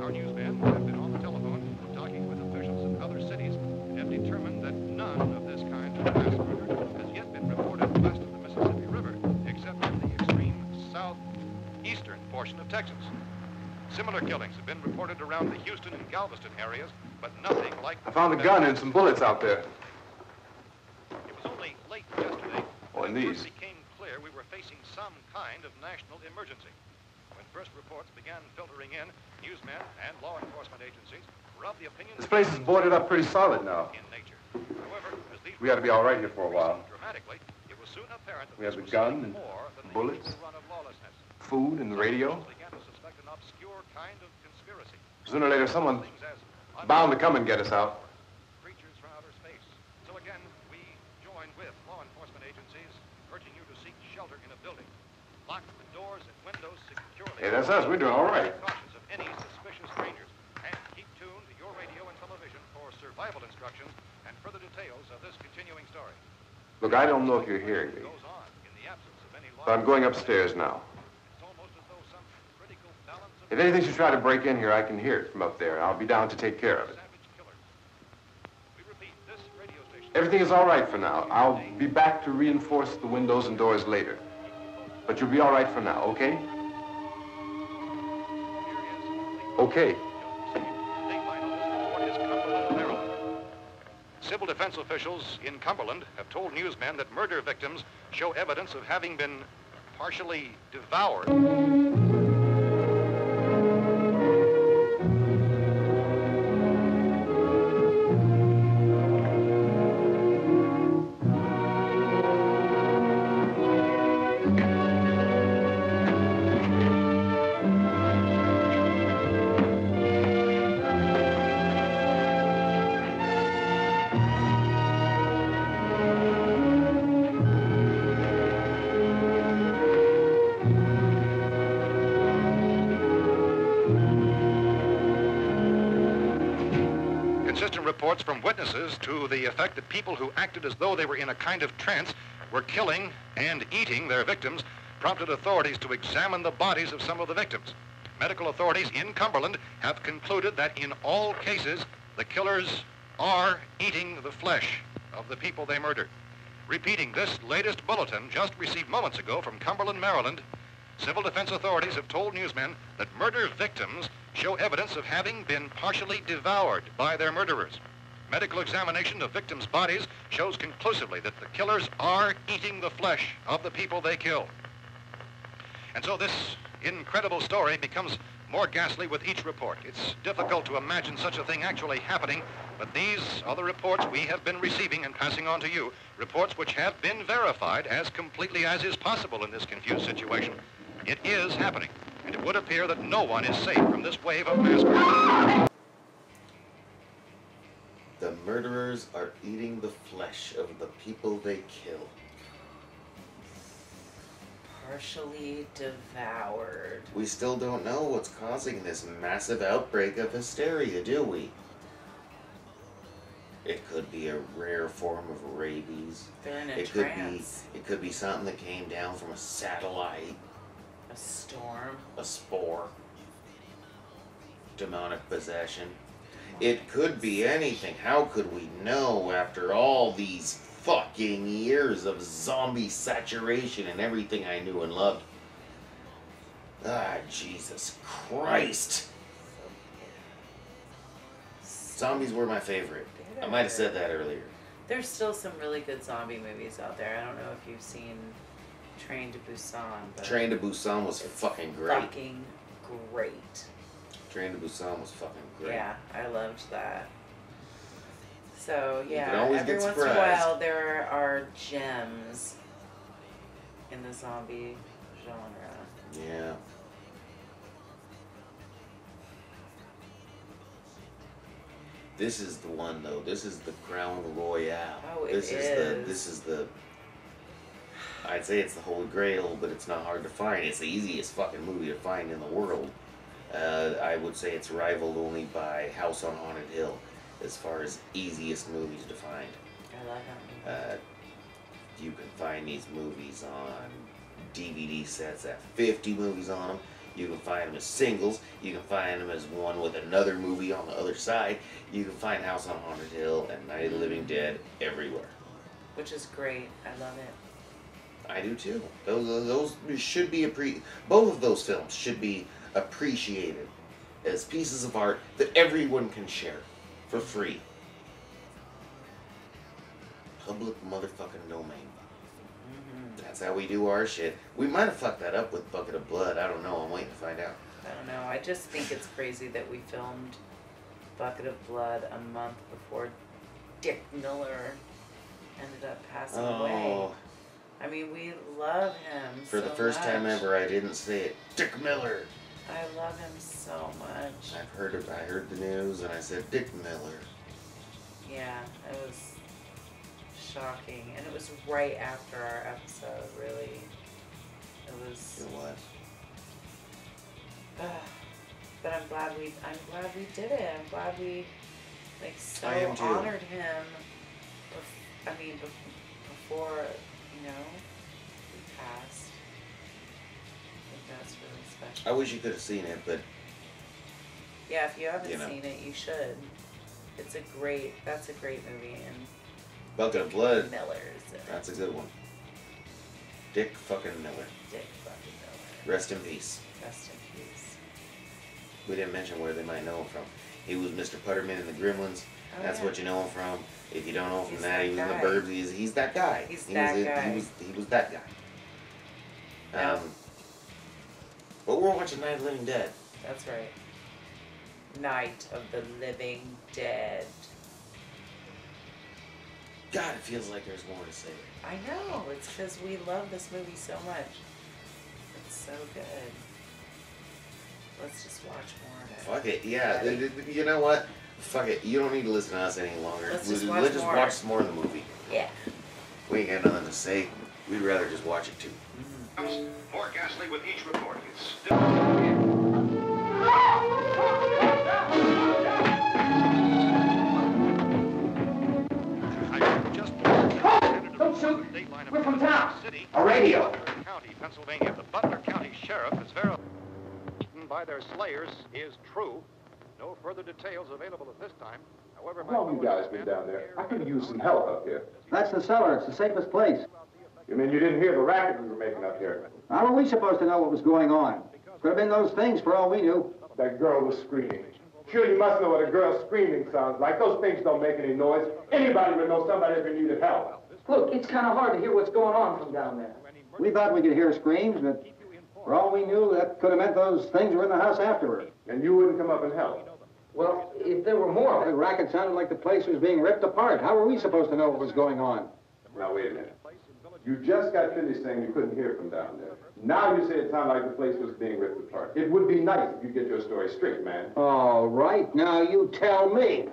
Speaker 11: Our newsmen have been on the telephone talking with officials in other cities and have determined that none of this kind of mass murder has yet been reported west of the Mississippi River, except in the extreme southeastern portion of Texas. Similar killings have been reported around the Houston and Galveston areas, but nothing like...
Speaker 10: I found a gun and some bullets out there.
Speaker 11: It was only late yesterday
Speaker 10: Oh, and
Speaker 11: when it
Speaker 10: these.
Speaker 11: first became clear we were facing some kind of national emergency. When first reports began filtering in, newsmen and law enforcement agencies were of the opinion
Speaker 10: This place is boarded up pretty solid now.
Speaker 11: in nature. However, as these
Speaker 10: We ought to be all right here for a while.
Speaker 11: dramatically, it was soon apparent that
Speaker 10: We have
Speaker 11: this
Speaker 10: the
Speaker 11: was
Speaker 10: gun
Speaker 11: something
Speaker 10: and
Speaker 11: more than the
Speaker 10: bullets.
Speaker 11: usual run of lawlessness.
Speaker 10: Food and the radio.
Speaker 11: Some began to suspect an obscure kind of conspiracy.
Speaker 10: Sooner or later, someone's
Speaker 11: Things as
Speaker 10: bound to come and get us out.
Speaker 11: creatures from outer space. So again, we join with law enforcement agencies, urging you to seek shelter in a building. Lock the doors and windows securely.
Speaker 10: Hey, that's us. We're doing all right.
Speaker 11: Cautious of any suspicious strangers. And keep tuned to your radio and television for survival instructions and further details of this continuing story.
Speaker 10: Look, I don't know if you're hearing me,
Speaker 11: Goes on in the absence of any law.
Speaker 10: but I'm going upstairs now.
Speaker 11: It's almost as though some critical balance of
Speaker 10: If anything should try to break in here, I can hear it from up there. I'll be down to take care of it.
Speaker 11: savage killers. We repeat, this radio station
Speaker 10: Everything is all right for now. I'll be back to reinforce the windows and doors later. But you'll be all right for now, okay? Okay.
Speaker 11: Civil defense officials in Cumberland have told newsmen that murder victims show evidence of having been partially devoured. Consistent reports from witnesses to the effect that people who acted as though they were in a kind of trance were killing and eating their victims prompted authorities to examine the bodies of some of the victims. Medical authorities in Cumberland have concluded that in all cases, the killers are eating the flesh of the people they murdered. Repeating this latest bulletin just received moments ago from Cumberland, Maryland, civil defense authorities have told newsmen that murder victims show evidence of having been partially devoured by their murderers. Medical examination of victims' bodies shows conclusively that the killers are eating the flesh of the people they kill. And so this incredible story becomes more ghastly with each report. It's difficult to imagine such a thing actually happening, but these are the reports we have been receiving and passing on to you, reports which have been verified as completely as is possible in this confused situation. It is happening, and it would appear that no one is safe from this wave of mass murder.
Speaker 3: The murderers are eating the flesh of the people they kill.
Speaker 4: Partially devoured.
Speaker 3: We still don't know what's causing this massive outbreak of hysteria, do we? It could be a rare form of rabies.
Speaker 4: They're in a trance.
Speaker 3: It could be something that came down from a satellite.
Speaker 4: A storm.
Speaker 3: A spore. Demonic possession. It could be anything. How could we know after all these fucking years of zombie saturation and everything I knew and loved? Ah, Jesus Christ. Zombies were my favorite. I might have said that earlier.
Speaker 4: There's still some really good zombie movies out there. I don't know if you've seen Train to Busan. But
Speaker 3: Train to Busan was fucking great.
Speaker 4: Fucking great.
Speaker 3: Train to Busan was fucking great.
Speaker 4: Yeah, I loved that. So yeah,
Speaker 3: can always
Speaker 4: every
Speaker 3: get
Speaker 4: once in a
Speaker 3: surprised.
Speaker 4: while there are gems in the zombie genre.
Speaker 3: Yeah. This is the one though. This is the Crown Royale.
Speaker 4: Oh,
Speaker 3: This is the I'd say it's the Holy Grail, but it's not hard to find. It's the easiest fucking movie to find in the world. I would say it's rivaled only by House on Haunted Hill as far as easiest movies to find.
Speaker 4: I love that movie.
Speaker 3: You can find these movies on DVD sets that have 50 movies on them. You can find them as singles. You can find them as one with another movie on the other side. You can find House on Haunted Hill and Night of the Living Dead everywhere.
Speaker 4: Which is great. I love it.
Speaker 3: I do too. Those should be both of those films should be appreciated as pieces of art that everyone can share for free. Public motherfucking domain. That's how we do our shit. We might have fucked that up with Bucket of Blood. I don't know. I'm waiting to find out.
Speaker 4: I don't know. I just think it's crazy that we filmed Bucket of Blood a month before Dick Miller ended up passing away. I mean, we love him
Speaker 3: For the first time ever, I didn't say it. Dick Miller.
Speaker 4: I love him so much.
Speaker 3: I heard the news and I said Dick Miller.
Speaker 4: Yeah, it was shocking, and it was right after our episode. Really, it was.
Speaker 3: It was.
Speaker 4: But I'm glad we did it. I'm glad we so
Speaker 3: I am too.
Speaker 4: honored him. Before he passed. I think that's really special.
Speaker 3: I wish you could have seen it, but
Speaker 4: yeah, if you haven't
Speaker 3: you know.
Speaker 4: seen it, you should. That's a great movie, and
Speaker 3: Bucket of Blood.
Speaker 4: Miller's.
Speaker 3: That's a good one. Dick fucking Miller.
Speaker 4: Dick fucking Miller.
Speaker 3: Rest in peace.
Speaker 4: Rest in peace.
Speaker 3: We didn't mention where they might know him from. He was Mr. Putterman in the Gremlins.
Speaker 4: Oh,
Speaker 3: That's
Speaker 4: yeah.
Speaker 3: what you know him from. If you don't know him from
Speaker 4: He's
Speaker 3: that, he was in the
Speaker 4: guy.
Speaker 3: Burbs. He's that guy.
Speaker 4: He's
Speaker 3: He
Speaker 4: that
Speaker 3: was
Speaker 4: guy.
Speaker 3: He was that guy.
Speaker 4: Yeah.
Speaker 3: But we're watching Night of the Living Dead.
Speaker 4: That's right. Night of the Living Dead.
Speaker 3: God, it feels like there's more to say.
Speaker 4: I know. It's because we love this movie so much. It's so good. Let's just watch more of it.
Speaker 3: Fuck it, yeah. You know what? Fuck it. You don't need to listen to us any longer.
Speaker 4: Let's
Speaker 3: Let's
Speaker 4: just
Speaker 3: just
Speaker 4: watch
Speaker 3: watch
Speaker 4: more.
Speaker 3: some more of the movie.
Speaker 4: Yeah.
Speaker 3: We ain't got nothing to say. We'd rather just watch it too.
Speaker 11: More ghastly with each report. It's still...
Speaker 12: Don't shoot! We're from town. A radio.
Speaker 11: County, Pennsylvania. The Butler County Sheriff is verified by their slayers is true. No further details available at this time. However,
Speaker 10: How long have you guys been down there? I could use some help up here.
Speaker 13: That's the cellar. It's the safest place.
Speaker 10: You mean you didn't hear the racket we were making up here?
Speaker 13: How are we supposed to know what was going on? Could have been those things for all we knew.
Speaker 10: That girl was screaming. Sure, you must know what a girl screaming sounds like. Those things don't make any noise. Anybody would know somebody ever needed help.
Speaker 12: Look, it's kind of hard to hear what's going on from down there.
Speaker 13: We thought we could hear screams, but for all we knew, that could have meant those things were in the house afterward.
Speaker 10: And you wouldn't come up and help?
Speaker 12: Well, if there were more of
Speaker 13: The
Speaker 12: it...
Speaker 13: racket sounded like the place was being ripped apart. How were we supposed to know what was going on?
Speaker 10: Now, wait a minute. You just got finished saying you couldn't hear from down there. Now you say it sounded like the place was being ripped apart. It would be nice if you get your story straight, man.
Speaker 13: All right, now you tell me.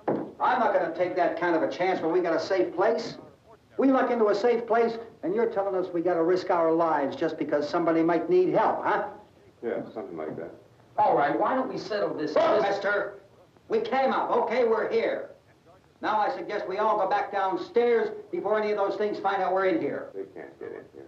Speaker 13: I'm not going to take that kind of a chance when we got a safe place. We luck into a safe place, and you're telling us we got to risk our lives just because somebody might need help, huh?
Speaker 10: Yeah, something like that.
Speaker 12: All right, why don't we settle this...
Speaker 13: Look, mister, we came up. Okay, we're here. Now I suggest we all go back downstairs before any of those things find out we're in here.
Speaker 10: They can't get in here.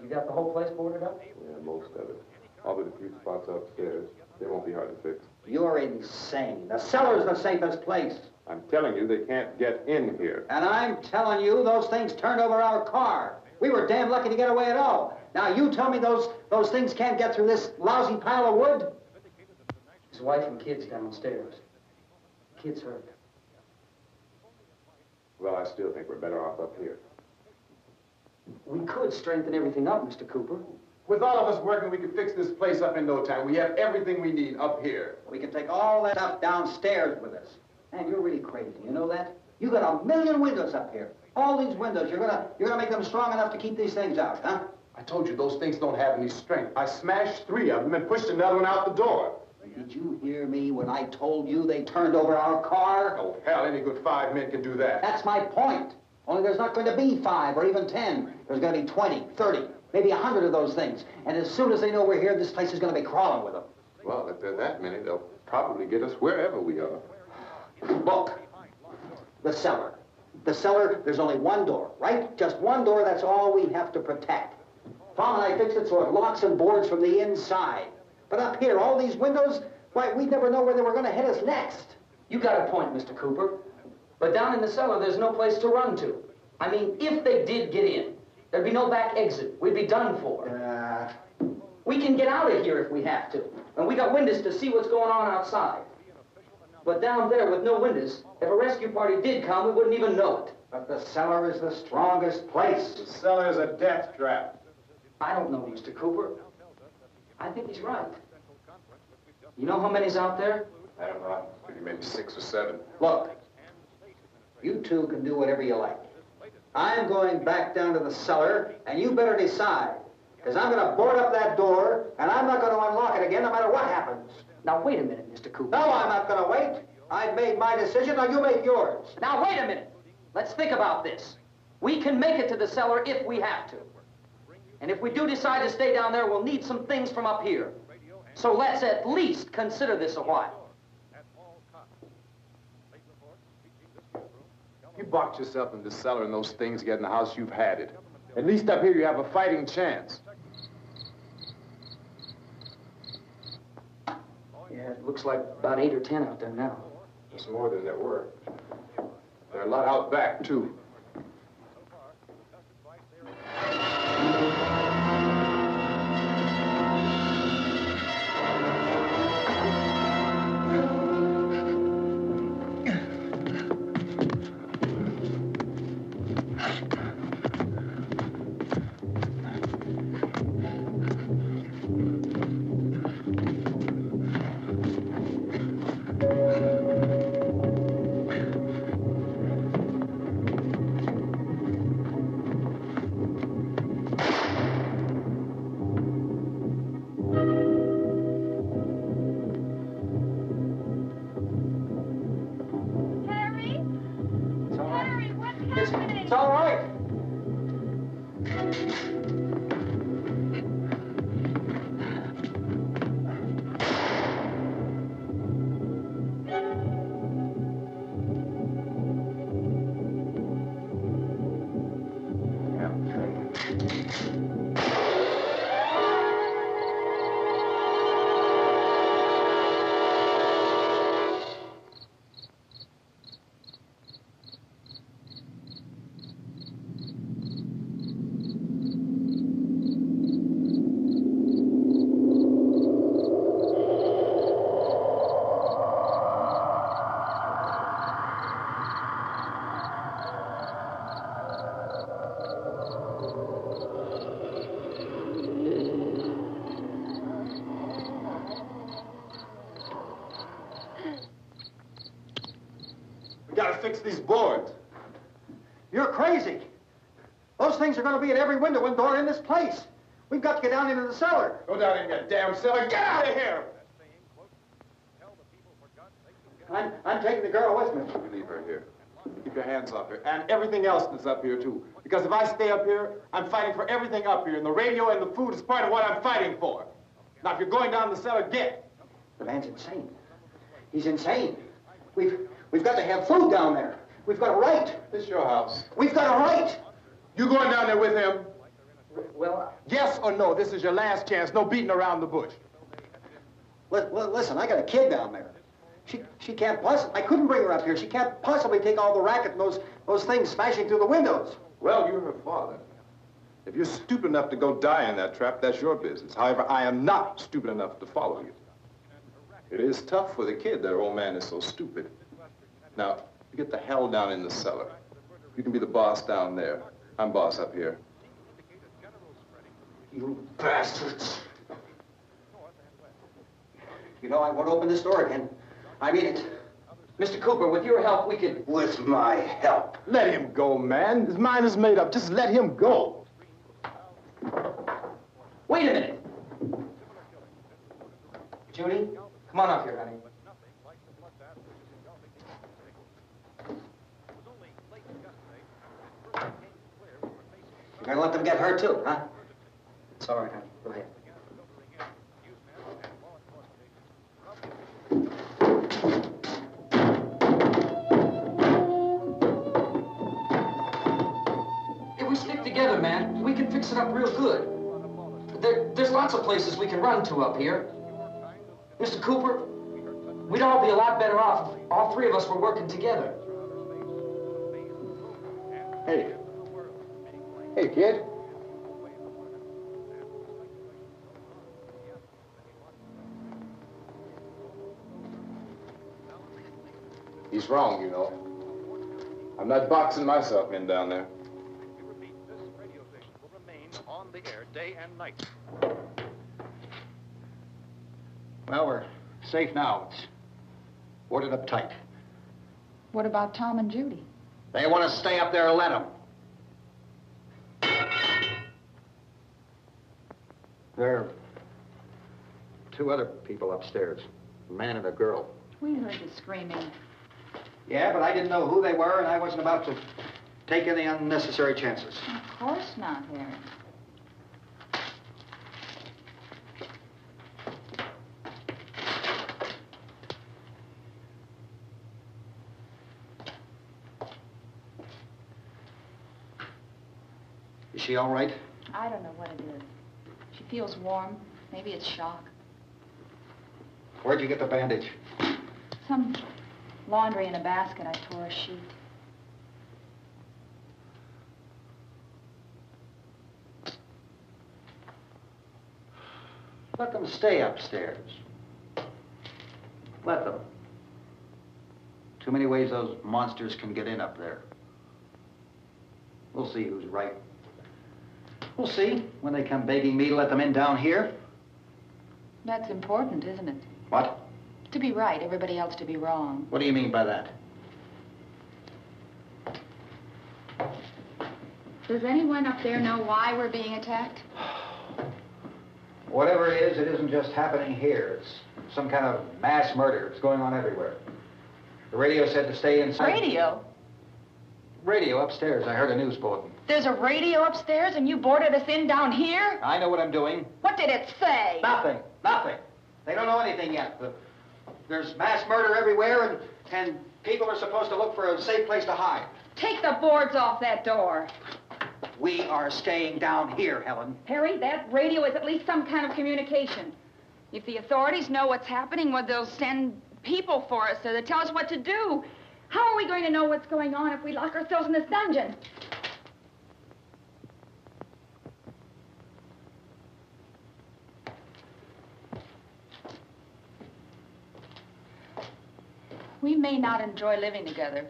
Speaker 12: You got the whole place boarded up?
Speaker 10: Yeah, most of it. All but a few spots upstairs. They won't be hard to fix.
Speaker 13: You're insane. The cellar's the safest place.
Speaker 10: I'm telling you, they can't get in here.
Speaker 13: And I'm telling you, those things turned over our car. We were damn lucky to get away at all. Now you tell me those things can't get through this lousy pile of wood?
Speaker 12: His wife and kids downstairs. Kids hurt.
Speaker 10: Well, I still think we're better off up here.
Speaker 12: We could strengthen everything up, Mr. Cooper.
Speaker 10: With all of us working, we could fix this place up in no time. We have everything we need up here.
Speaker 13: We can take all that stuff downstairs with us. Man, you're really crazy. You know that? You got 1,000,000 windows up here. All these windows, you're gonna make them strong enough to keep these things out, huh?
Speaker 10: I told you those things don't have any strength. I smashed 3 of them and pushed another one out the door.
Speaker 13: Did you hear me when I told you they turned over our car?
Speaker 10: Oh, hell, any good 5 men can do that.
Speaker 13: That's my point. Only there's not going to be 5 or even 10. There's going to be 20, 30, maybe 100 of those things. And as soon as they know we're here, this place is going to be crawling with them.
Speaker 10: Well, if there are that many, they'll probably get us wherever we are.
Speaker 13: Look, the cellar. The cellar, there's only one door, right? Just one door, that's all we have to protect. Tom and I fixed it so it locks and boards from the inside. But up here, all these windows, why, we'd never know where they were going to hit us next.
Speaker 12: You got a point, Mr. Cooper. But down in the cellar, there's no place to run to. I mean, if they did get in, there'd be no back exit. We'd be done for. We can get out of here if we have to. And we got windows to see what's going on outside. But down there with no windows, if a rescue party did come, we wouldn't even know it.
Speaker 13: But the cellar is the strongest place.
Speaker 10: The cellar is a death trap.
Speaker 12: I don't know, Mr. Cooper. I think he's right. You know how many's out there?
Speaker 10: I don't know. Maybe 6 or 7.
Speaker 13: Look, you two can do whatever you like. I'm going back down to the cellar, and you better decide. Because I'm going to board up that door, and I'm not going to unlock it again no matter what happens.
Speaker 12: Now, wait a minute, Mr. Cooper.
Speaker 13: No, I'm not going to wait. I've made my decision, now you make yours.
Speaker 12: Now, wait a minute. Let's think about this. We can make it to the cellar if we have to. And if we do decide to stay down there, we'll need some things from up here. So let's at least consider this a while.
Speaker 10: You box yourself in the cellar and those things get in the house, you've had it. At least up here you have a fighting chance.
Speaker 12: Yeah, it looks like about 8 or 10 out there now.
Speaker 10: It's more than there were. There are a lot out back, too.
Speaker 13: It's all right.
Speaker 14: We gotta fix these boards.
Speaker 13: You're crazy. Those things are going to be at every window and door in this place. We've got to get down into the cellar.
Speaker 14: Go down in your damn cellar. Get out of here!
Speaker 13: I'm taking the girl with me.
Speaker 14: You leave her here. Keep your hands off her. And everything else that's up here, too. Because if I stay up here, I'm fighting for everything up here. And the radio and the food is part of what I'm fighting for. Now, if you're going down the cellar, get.
Speaker 13: The man's insane. He's insane. We've got to have food down there. We've got a right.
Speaker 14: This is your house.
Speaker 13: We've got a right.
Speaker 14: You going down there with him?
Speaker 13: Well,
Speaker 14: yes or no? This is your last chance. No beating around the bush.
Speaker 13: Listen, I got a kid down there. She can't possibly. I couldn't bring her up here. She can't possibly take all the racket and those things smashing through the windows.
Speaker 14: Well, you're her father. If you're stupid enough to go die in that trap, that's your business. However, I am not stupid enough to follow you. It is tough for the kid that her old man is so stupid. Now, you get the hell down in the cellar. You can be the boss down there. I'm boss up here.
Speaker 13: You bastards. You know, I won't open this door again. I mean it.
Speaker 12: Mr. Cooper, with your help, we could...
Speaker 13: With my help.
Speaker 14: Let him go, man. His mind is made up. Just let him go.
Speaker 12: Wait a minute. Judy, come on up here, honey.
Speaker 13: You're gonna let them get hurt too, huh?
Speaker 12: It's all right, honey. Go ahead. If we stick together, man, we can fix it up real good. There's lots of places we can run to up here. Mr. Cooper, we'd all be a lot better off if all three of us were working together.
Speaker 14: Hey. Hey, kid. He's wrong, you know. I'm not boxing myself in down there.
Speaker 11: This radio station will remain on the air day and night.
Speaker 13: Well, we're safe now. It's boarded up tight.
Speaker 6: What about Tom and Judy?
Speaker 13: They want to stay up there, let them. There are two other people upstairs, a man and a girl.
Speaker 6: We heard the screaming.
Speaker 13: Yeah, but I didn't know who they were, and I wasn't about to take any unnecessary chances.
Speaker 6: Of course not, Harry.
Speaker 13: Is she all right?
Speaker 6: I don't know what it is. She feels warm. Maybe it's shock.
Speaker 13: Where'd you get the bandage?
Speaker 6: Some laundry in a basket. I tore a sheet.
Speaker 13: Let them stay upstairs. Let them. Too many ways those monsters can get in up there. We'll see who's right. We'll see when they come begging me to let them in down here.
Speaker 15: That's important, isn't it?
Speaker 13: What?
Speaker 15: To be right, everybody else to be wrong.
Speaker 13: What do you mean by that?
Speaker 15: Does anyone up there know why we're being attacked?
Speaker 13: Whatever it isn't just happening here. It's some kind of mass murder. It's going on everywhere. The radio said to stay inside.
Speaker 15: Radio?
Speaker 13: Radio upstairs. I heard a news bulletin.
Speaker 15: There's a radio upstairs and you boarded us in down here?
Speaker 13: I know what I'm doing.
Speaker 15: What did it say?
Speaker 13: Nothing. Nothing. They don't know anything yet. There's mass murder everywhere, and people are supposed to look for a safe place to hide.
Speaker 15: Take the boards off that door.
Speaker 13: We are staying down here, Helen.
Speaker 15: Harry, that radio is at least some kind of communication. If the authorities know what's happening, well, they'll send people for us to tell us what to do. How are we going to know what's going on if we lock ourselves in this dungeon? We may not enjoy living together,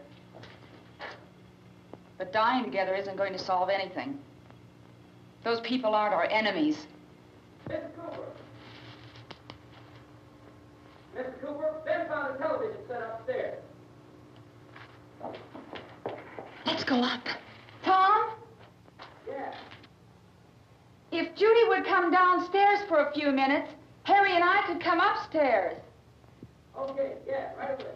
Speaker 15: but dying together isn't going to solve anything. Those people aren't our enemies.
Speaker 12: Mr. Cooper! Mr. Cooper, Ben found a television set upstairs.
Speaker 15: Let's go up. Tom?
Speaker 12: Yeah.
Speaker 15: If Judy would come downstairs for a few minutes, Harry and I could come upstairs.
Speaker 12: Okay, yeah, right away.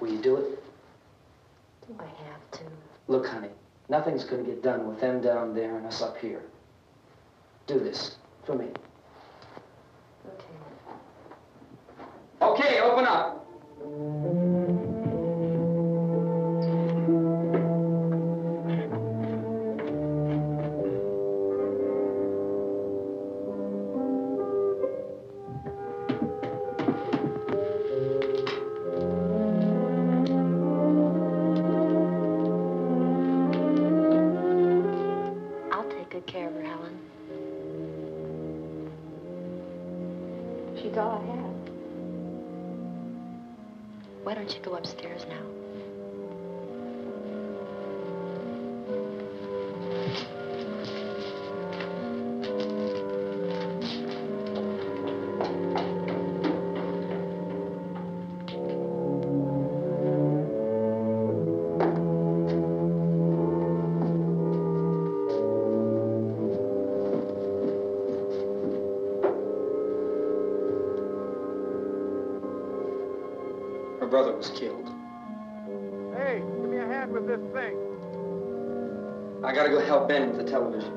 Speaker 16: Will you do it?
Speaker 17: Do I have to?
Speaker 16: Look, honey, nothing's gonna get done with them down there and us up here. Do this for me.
Speaker 12: Okay, open up.
Speaker 17: I'll take good care of her, Helen.
Speaker 15: She's all I have.
Speaker 17: Why don't you go upstairs now?
Speaker 16: Her brother was killed.
Speaker 7: Hey, give me a hand with this thing.
Speaker 16: I gotta go help Ben with the television.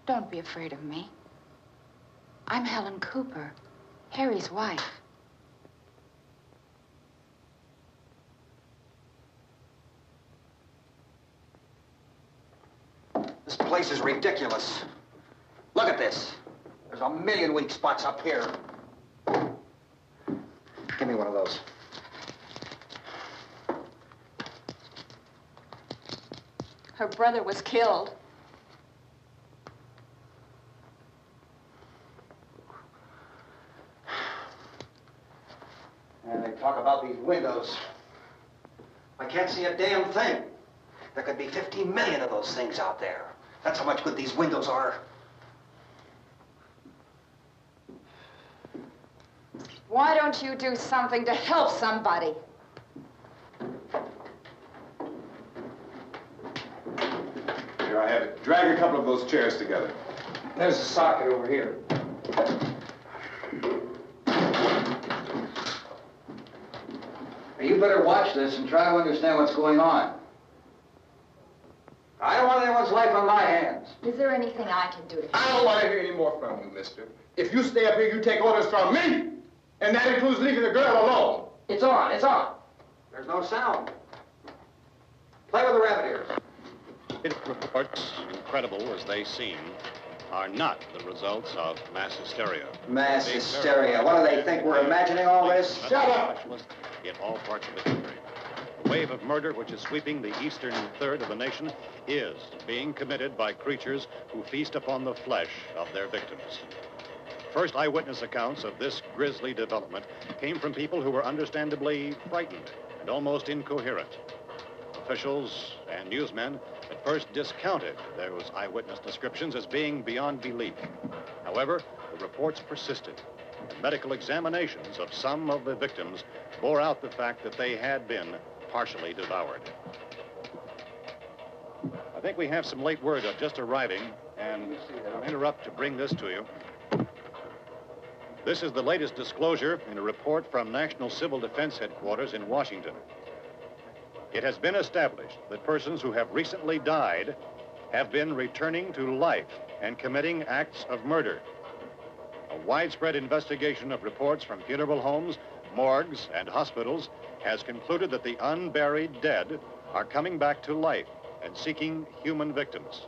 Speaker 15: Don't be afraid of me. I'm Helen Cooper, Harry's wife.
Speaker 13: This place is ridiculous. Look at this. There's a million weak spots up here. Give me one of those.
Speaker 15: Her brother was killed.
Speaker 13: And they talk about these windows. I can't see a damn thing. There could be 15 million of those things out there. That's how much good these windows are.
Speaker 15: Why don't you do something to help somebody?
Speaker 14: Here, I have it. Drag a couple of those chairs together.
Speaker 16: There's a socket over here.
Speaker 18: You better watch this and try to understand what's going on. I don't want anyone's life on my hands.
Speaker 17: Is there anything I can do to
Speaker 14: I don't want to hear any more from you, mister. If you stay up here, you take orders from me. And that includes leaving the girl alone.
Speaker 12: It's on, it's on.
Speaker 13: There's no sound. Play with the rabbit ears.
Speaker 11: Reports, incredible as they seem, are not the results of mass hysteria.
Speaker 13: Mass hysteria. What do they think? We're imagining all this?
Speaker 14: Shut up!
Speaker 11: In all parts of the country. The wave of murder which is sweeping the eastern third of the nation is being committed by creatures who feast upon the flesh of their victims. First eyewitness accounts of this grisly development came from people who were understandably frightened and almost incoherent. Officials and newsmen at first discounted those eyewitness descriptions as being beyond belief. However, the reports persisted. And medical examinations of some of the victims bore out the fact that they had been partially devoured. I think we have some late word just arriving, and I'll interrupt to bring this to you. This is the latest disclosure in a report from National Civil Defense Headquarters in Washington. It has been established that persons who have recently died have been returning to life and committing acts of murder. A widespread investigation of reports from funeral homes, morgues, and hospitals has concluded that the unburied dead are coming back to life and seeking human victims.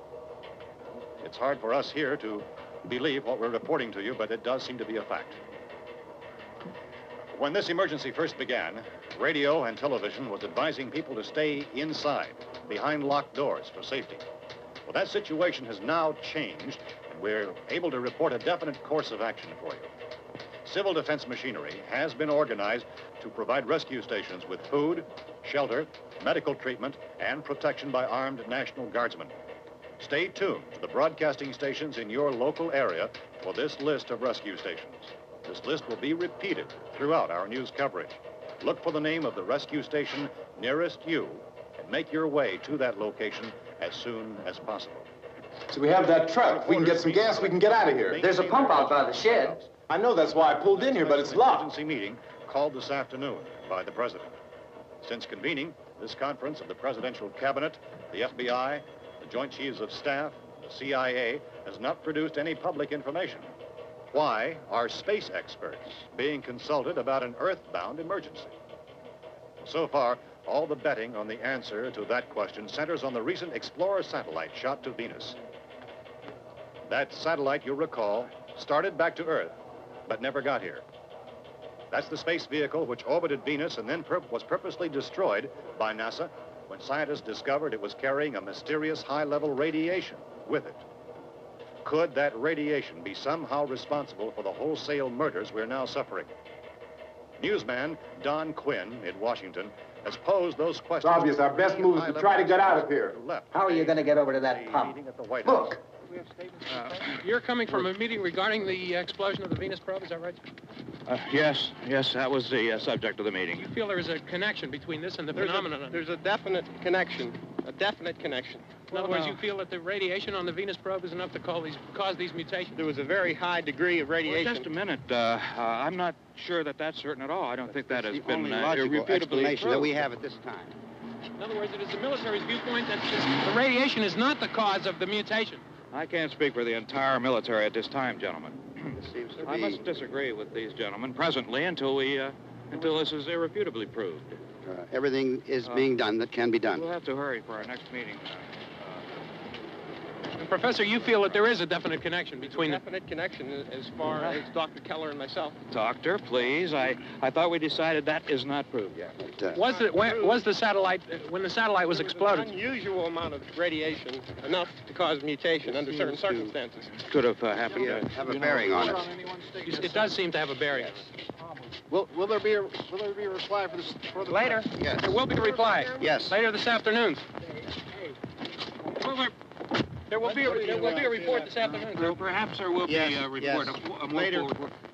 Speaker 11: It's hard for us here to believe what we're reporting to you, but it does seem to be a fact. When this emergency first began, radio and television was advising people to stay inside, behind locked doors for safety. Well, that situation has now changed, and we're able to report a definite course of action for you. Civil defense machinery has been organized to provide rescue stations with food, shelter, medical treatment, and protection by armed National Guardsmen. Stay tuned to the broadcasting stations in your local area for this list of rescue stations. This list will be repeated throughout our news coverage. Look for the name of the rescue station nearest you and make your way to that location as soon as possible.
Speaker 14: So we have that truck. If we can get some gas, we can get out of here.
Speaker 12: There's a pump out by the shed.
Speaker 14: I know, that's why I pulled in here, but it's locked.
Speaker 11: Emergency meeting called this afternoon by the president. Since convening this conference of the presidential cabinet, the FBI, the Joint Chiefs of Staff, the CIA has not produced any public information. Why are space experts being consulted about an earthbound emergency? So far, all the betting on the answer to that question centers on the recent Explorer satellite shot to Venus. That satellite, you'll recall, started back to Earth, but never got here. That's the space vehicle which orbited Venus and then was purposely destroyed by NASA when scientists discovered it was carrying a mysterious high-level radiation with it. Could that radiation be somehow responsible for the wholesale murders we're now suffering? Newsman Don Quinn in Washington has posed those questions.
Speaker 14: It's obvious our best move is to try to get out of here.
Speaker 13: How are you going to get over to that pump? Look!
Speaker 19: You're coming from a meeting regarding the explosion of the Venus probe, is that right?
Speaker 20: Yes, that was the subject of the meeting.
Speaker 19: You feel there is a connection between this and the phenomenon?
Speaker 21: There's a definite connection.
Speaker 19: In other words, you feel that the radiation on the Venus probe is enough to cause these mutations?
Speaker 21: There was a very high degree of radiation.
Speaker 20: Well, just a minute. I'm not sure that that's certain at all. I don't think that has been
Speaker 13: logical explanation that we have at this time.
Speaker 19: In other words, it is the military's viewpoint that the radiation is not the cause of the mutation.
Speaker 20: I can't speak for the entire military at this time, gentlemen. I must disagree with these gentlemen presently until this is irrefutably proved.
Speaker 13: Everything is being done that can be done.
Speaker 20: We'll have to hurry for our next meeting tonight.
Speaker 19: And Professor, you feel that there is a definite connection between them?
Speaker 21: Definite connection as far as Dr. Keller and myself.
Speaker 20: Doctor, please. I thought we decided that is not proved yet.
Speaker 19: Was the satellite, when the satellite was exploded?
Speaker 21: An unusual amount of radiation, enough to cause mutation under certain circumstances.
Speaker 20: Could have happened.
Speaker 13: Have a bearing on it.
Speaker 19: It does seem to have a bearing.
Speaker 21: Will there be a reply for this further?
Speaker 19: Later?
Speaker 13: Yes.
Speaker 19: There will be a reply.
Speaker 13: Yes.
Speaker 19: Later this afternoon. There will be a report this afternoon.
Speaker 20: Well, perhaps there will be a report.
Speaker 13: Yes. Later.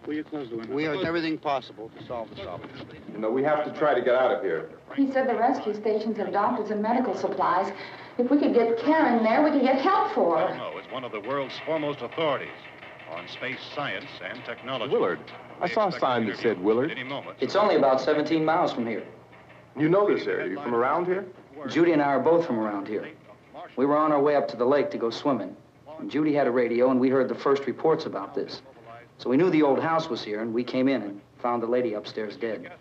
Speaker 20: Will you close the window?
Speaker 13: We have everything possible to solve the problem.
Speaker 14: You know, we have to try to get out of here.
Speaker 6: He said the rescue stations have doctors and medical supplies. If we could get care in there, we could get help for her.
Speaker 11: No, it's one of the world's foremost authorities on space science and technology.
Speaker 14: Willard. I saw a sign that said Willard.
Speaker 11: Any moment.
Speaker 12: It's only about 17 miles from here.
Speaker 14: You know this area. You from around here?
Speaker 12: Judy and I are both from around here. We were on our way up to the lake to go swimming. And Judy had a radio, and we heard the first reports about this. So we knew the old house was here, and we came in and found the lady upstairs dead.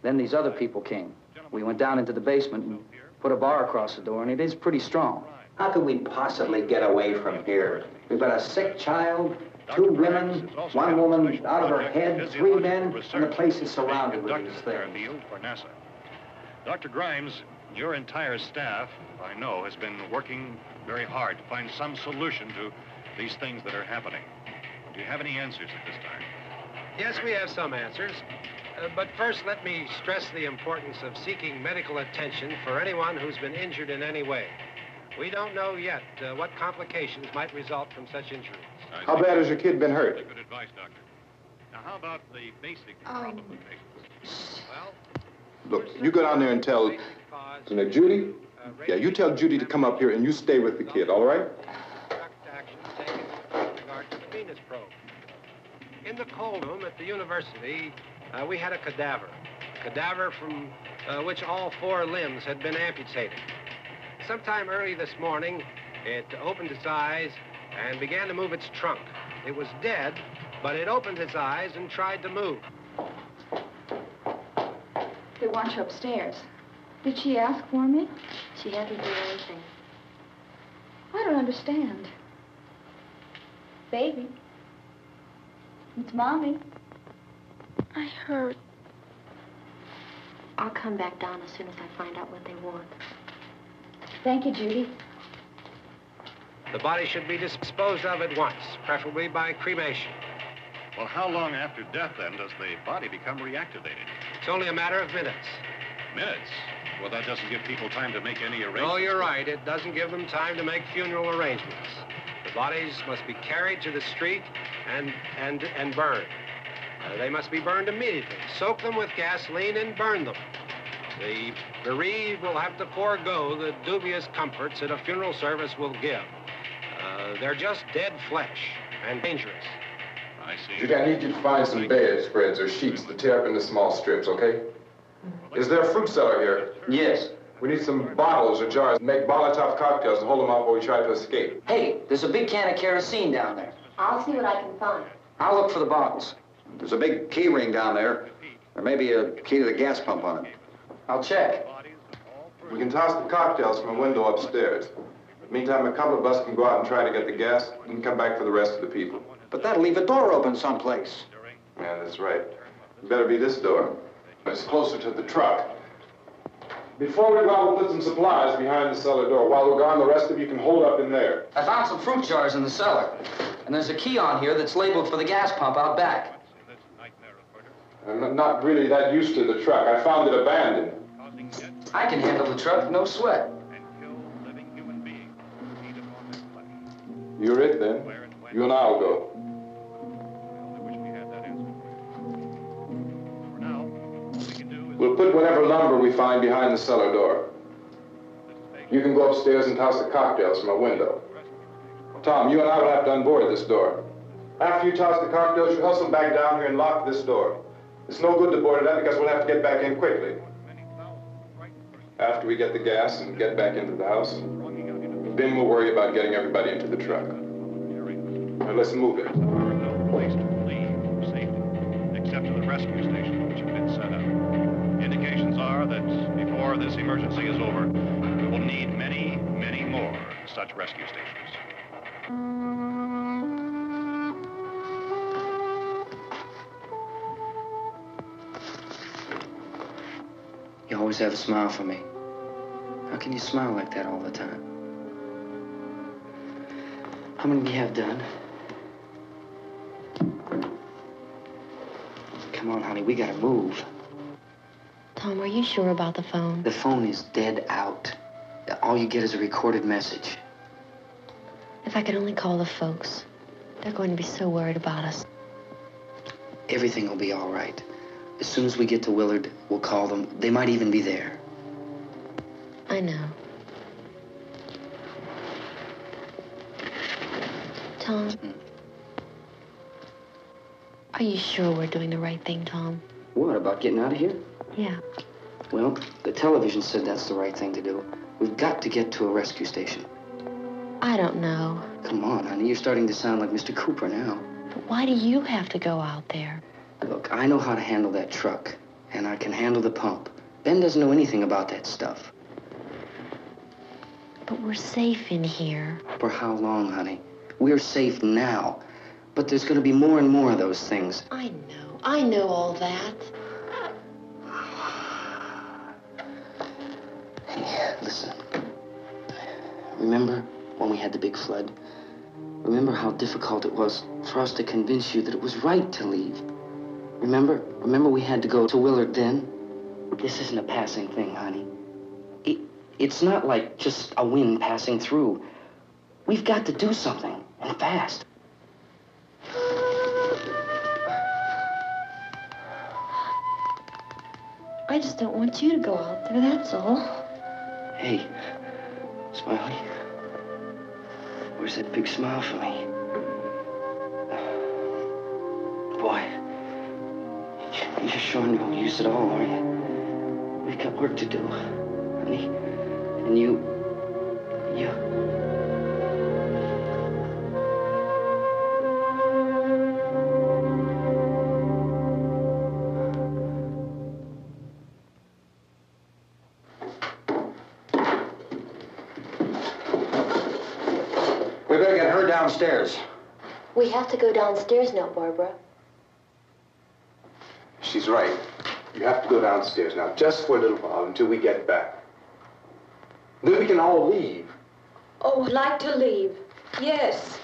Speaker 12: Then these other people came. We went down into the basement and put a bar across the door, and it is pretty strong.
Speaker 13: How could we possibly get away from here? We've got a sick child, 2 women, 1 woman out of her head, 3 men, and the place is surrounded with these things.
Speaker 11: For NASA. Dr. Grimes, your entire staff, I know, has been working very hard to find some solution to these things that are happening. Do you have any answers at this time?
Speaker 21: Yes, we have some answers. But first, let me stress the importance of seeking medical attention for anyone who's been injured in any way. We don't know yet what complications might result from such injuries.
Speaker 14: How bad has your kid been hurt?
Speaker 11: Good advice, Doctor. Now, how about the basic problem of patients?
Speaker 21: Well,
Speaker 14: Look, you go down there and tell, Judy? Yeah, you tell Judy to come up here and you stay with the kid, all right?
Speaker 21: action taken with regard to the Venus probe. In the cold room at the university, we had a cadaver from which all 4 limbs had been amputated. Sometime early this morning, it opened its eyes and began to move its trunk. It was dead, but it opened its eyes and tried to move.
Speaker 15: They want you upstairs. Did she ask for me?
Speaker 17: She hadn't done anything.
Speaker 15: I don't understand. Baby. It's Mommy.
Speaker 17: I heard. I'll come back down as soon as I find out what they want.
Speaker 15: Thank you, Judy.
Speaker 21: The body should be disposed of at once, preferably by cremation.
Speaker 11: Well, how long after death, then, does the body become reactivated?
Speaker 21: It's only a matter of minutes.
Speaker 11: Minutes? Well, that doesn't give people time to make any arrangements.
Speaker 21: No, you're right. It doesn't give them time to make funeral arrangements. The bodies must be carried to the street and burned. They must be burned immediately. Soak them with gasoline and burn them. The bereaved will have to forego the dubious comforts that a funeral service will give. They're just dead flesh and dangerous.
Speaker 11: I see.
Speaker 14: Judy, I need you to find some bedspreads or sheets to tear up into small strips, okay? Is there a fruit cellar here?
Speaker 12: Yes.
Speaker 14: We need some bottles or jars to make Molotov cocktails to hold them off while we try to escape.
Speaker 12: Hey, there's a big can of kerosene down there.
Speaker 17: I'll see what I can find.
Speaker 12: I'll look for the bottles.
Speaker 18: There's a big key ring down there. There may be a key to the gas pump on it.
Speaker 12: I'll check.
Speaker 14: We can toss the cocktails from a window upstairs. Meantime, a couple of us can go out and try to get the gas and come back for the rest of the people.
Speaker 18: But that'll leave a door open someplace.
Speaker 14: Yeah, that's right. It better be this door. It's closer to the truck. Before we go out, we'll put some supplies behind the cellar door. While we're gone, the rest of you can hold up in there.
Speaker 12: I found some fruit jars in the cellar. And there's a key on here that's labeled for the gas pump out back.
Speaker 14: I'm not really that used to the truck. I found it abandoned.
Speaker 12: I can handle the truck, no sweat.
Speaker 14: You're it, then. You and I'll go. We'll put whatever lumber we find behind the cellar door. You can go upstairs and toss the cocktails from a window. Tom, you and I will have to unboard this door. After you toss the cocktails, you hustle back down here and lock this door. It's no good to board it up because we'll have to get back in quickly. After we get the gas and get back into the house, then we'll worry about getting everybody into the truck. Now let's move it.
Speaker 11: No place to leave for safety, except to the rescue station, which have been set up. Indications are that before this emergency is over, we will need many, many more such rescue stations.
Speaker 12: You always have a smile for me. How can you smile like that all the time? How many do you have done? Come on, honey, we gotta move.
Speaker 17: Tom, are you sure about the phone?
Speaker 12: The phone is dead out. All you get is a recorded message.
Speaker 17: If I could only call the folks. They're going to be so worried about us.
Speaker 12: Everything will be all right. As soon as we get to Willard, we'll call them. They might even be there.
Speaker 17: I know. Tom, Are you sure we're doing the right thing, Tom?
Speaker 16: What, about getting out of here?
Speaker 17: Yeah.
Speaker 16: Well, the television said that's the right thing to do. We've got to get to a rescue station.
Speaker 17: I don't know.
Speaker 16: Come on, honey, you're starting to sound like Mr. Cooper now.
Speaker 17: But why do you have to go out there?
Speaker 16: Look, I know how to handle that truck, and I can handle the pump. Ben doesn't know anything about that stuff.
Speaker 17: But we're safe in here.
Speaker 16: For how long, honey? We're safe now. But there's going to be more and more of those things.
Speaker 17: I know all that.
Speaker 16: Hey, listen. Remember when we had the big flood? Remember how difficult it was for us to convince you that it was right to leave? Remember we had to go to Willard then? This isn't a passing thing, honey. It's not like just a wind passing through. We've got to do something, and fast.
Speaker 17: I just don't want you to go out there, that's all.
Speaker 16: Hey, Smiley. Where's that big smile for me? Boy, you're showing no use at all, are you? We've got work to do, honey. And you...
Speaker 18: We better get her downstairs.
Speaker 17: We have to go downstairs now, Barbara.
Speaker 14: She's right. You have to go downstairs now, just for a little while, until we get back. Then we can all leave.
Speaker 9: Oh, I'd like to leave. Yes.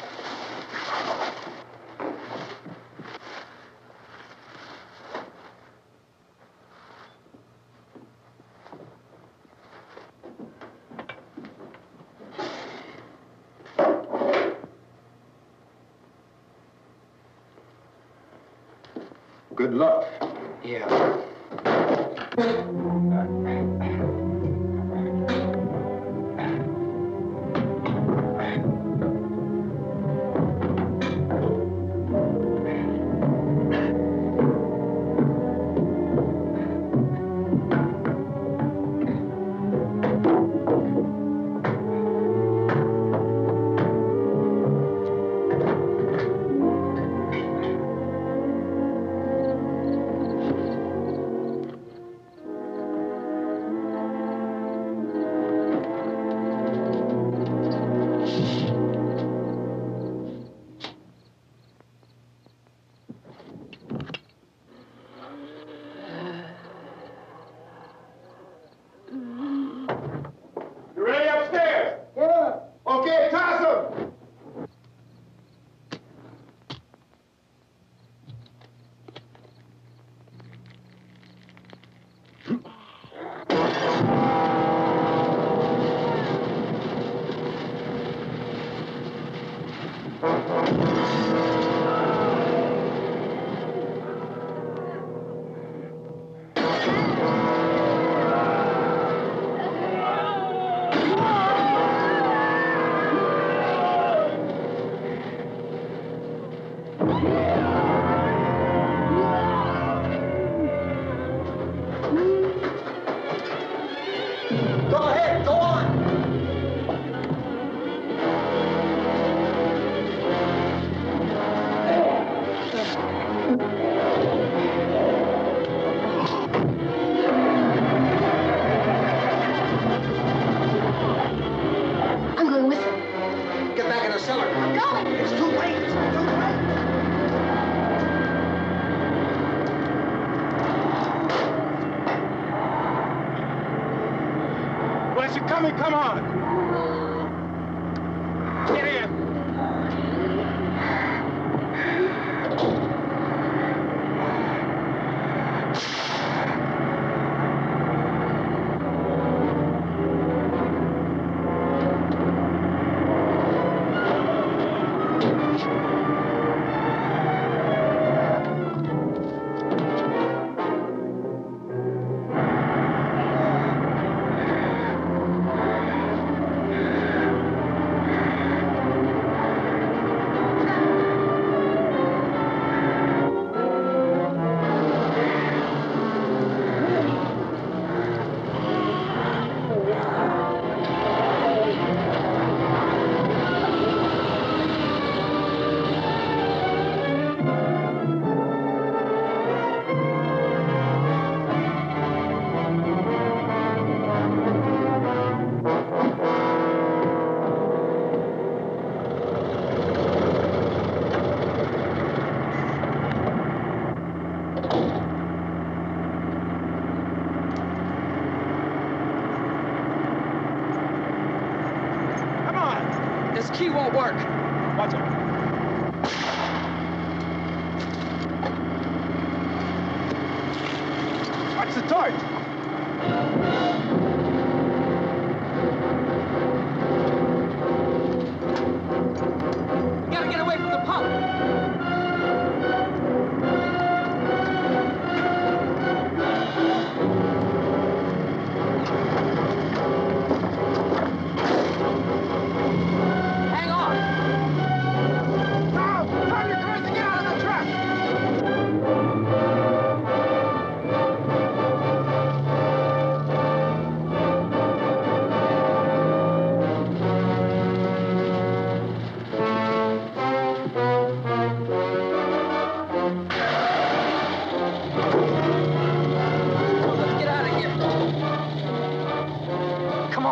Speaker 14: Good luck.
Speaker 16: Yeah.
Speaker 14: You ready upstairs? Yeah. Okay, toss 'em.
Speaker 13: Go ahead, go on.
Speaker 17: I'm going with them.
Speaker 13: Get back in the cellar.
Speaker 17: I'm going.
Speaker 13: It's too late. It's too late.
Speaker 14: Where's it coming? Come on. Get in.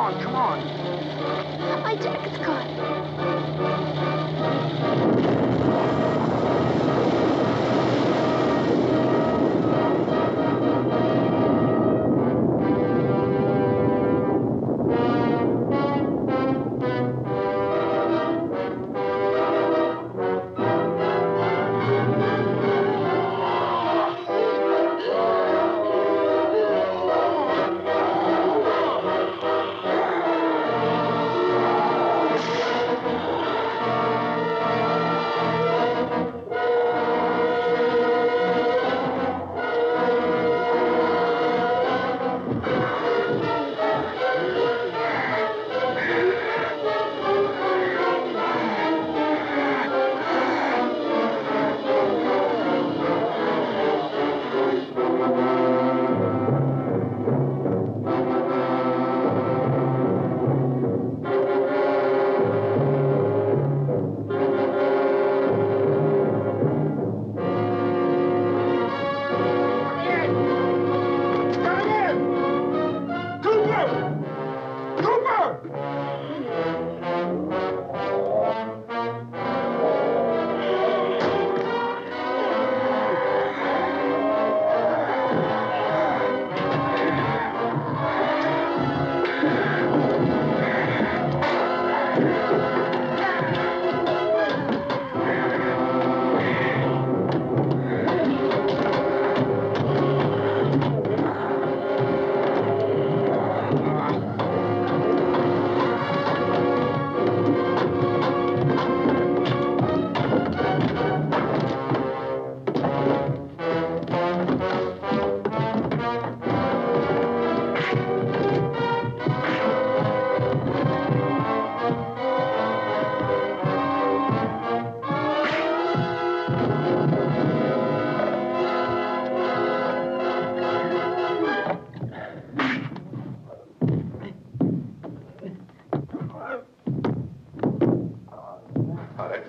Speaker 9: on, come on.
Speaker 6: My jacket's caught.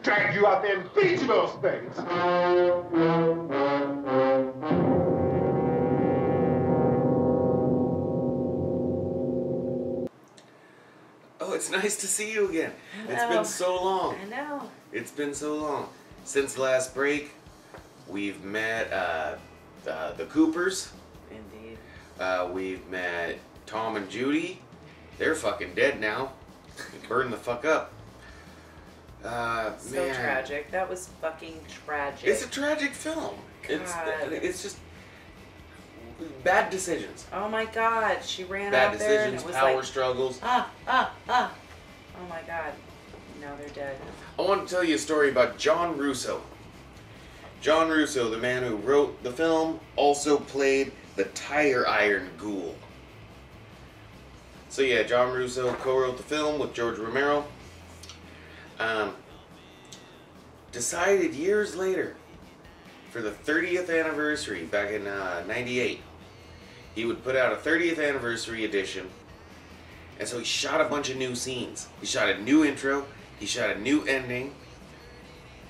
Speaker 14: Drag you out there and beat you those things.
Speaker 3: Oh, it's nice to see you again. It's been so long.
Speaker 4: I know.
Speaker 3: It's been so long. Since the last break, we've met the Coopers.
Speaker 4: Indeed.
Speaker 3: We've met Tom and Judy. They're fucking dead now. Burn the fuck up.
Speaker 4: So
Speaker 3: Man.
Speaker 4: tragic. That was fucking tragic.
Speaker 3: It's a tragic film. It's just bad decisions.
Speaker 4: Oh my God, she ran
Speaker 3: Bad
Speaker 4: out there and
Speaker 3: decisions,
Speaker 4: it was
Speaker 3: power
Speaker 4: like,
Speaker 3: struggles.
Speaker 4: Oh my God. Now they're dead.
Speaker 3: I want to tell you a story about John Russo. John Russo, the man who wrote the film, also played the tire iron ghoul. So yeah, John Russo co-wrote the film with George Romero. Decided years later, for the 30th anniversary, back in 98, he would put out a 30th anniversary edition. And so he shot a bunch of new scenes. He shot a new intro, he shot a new ending,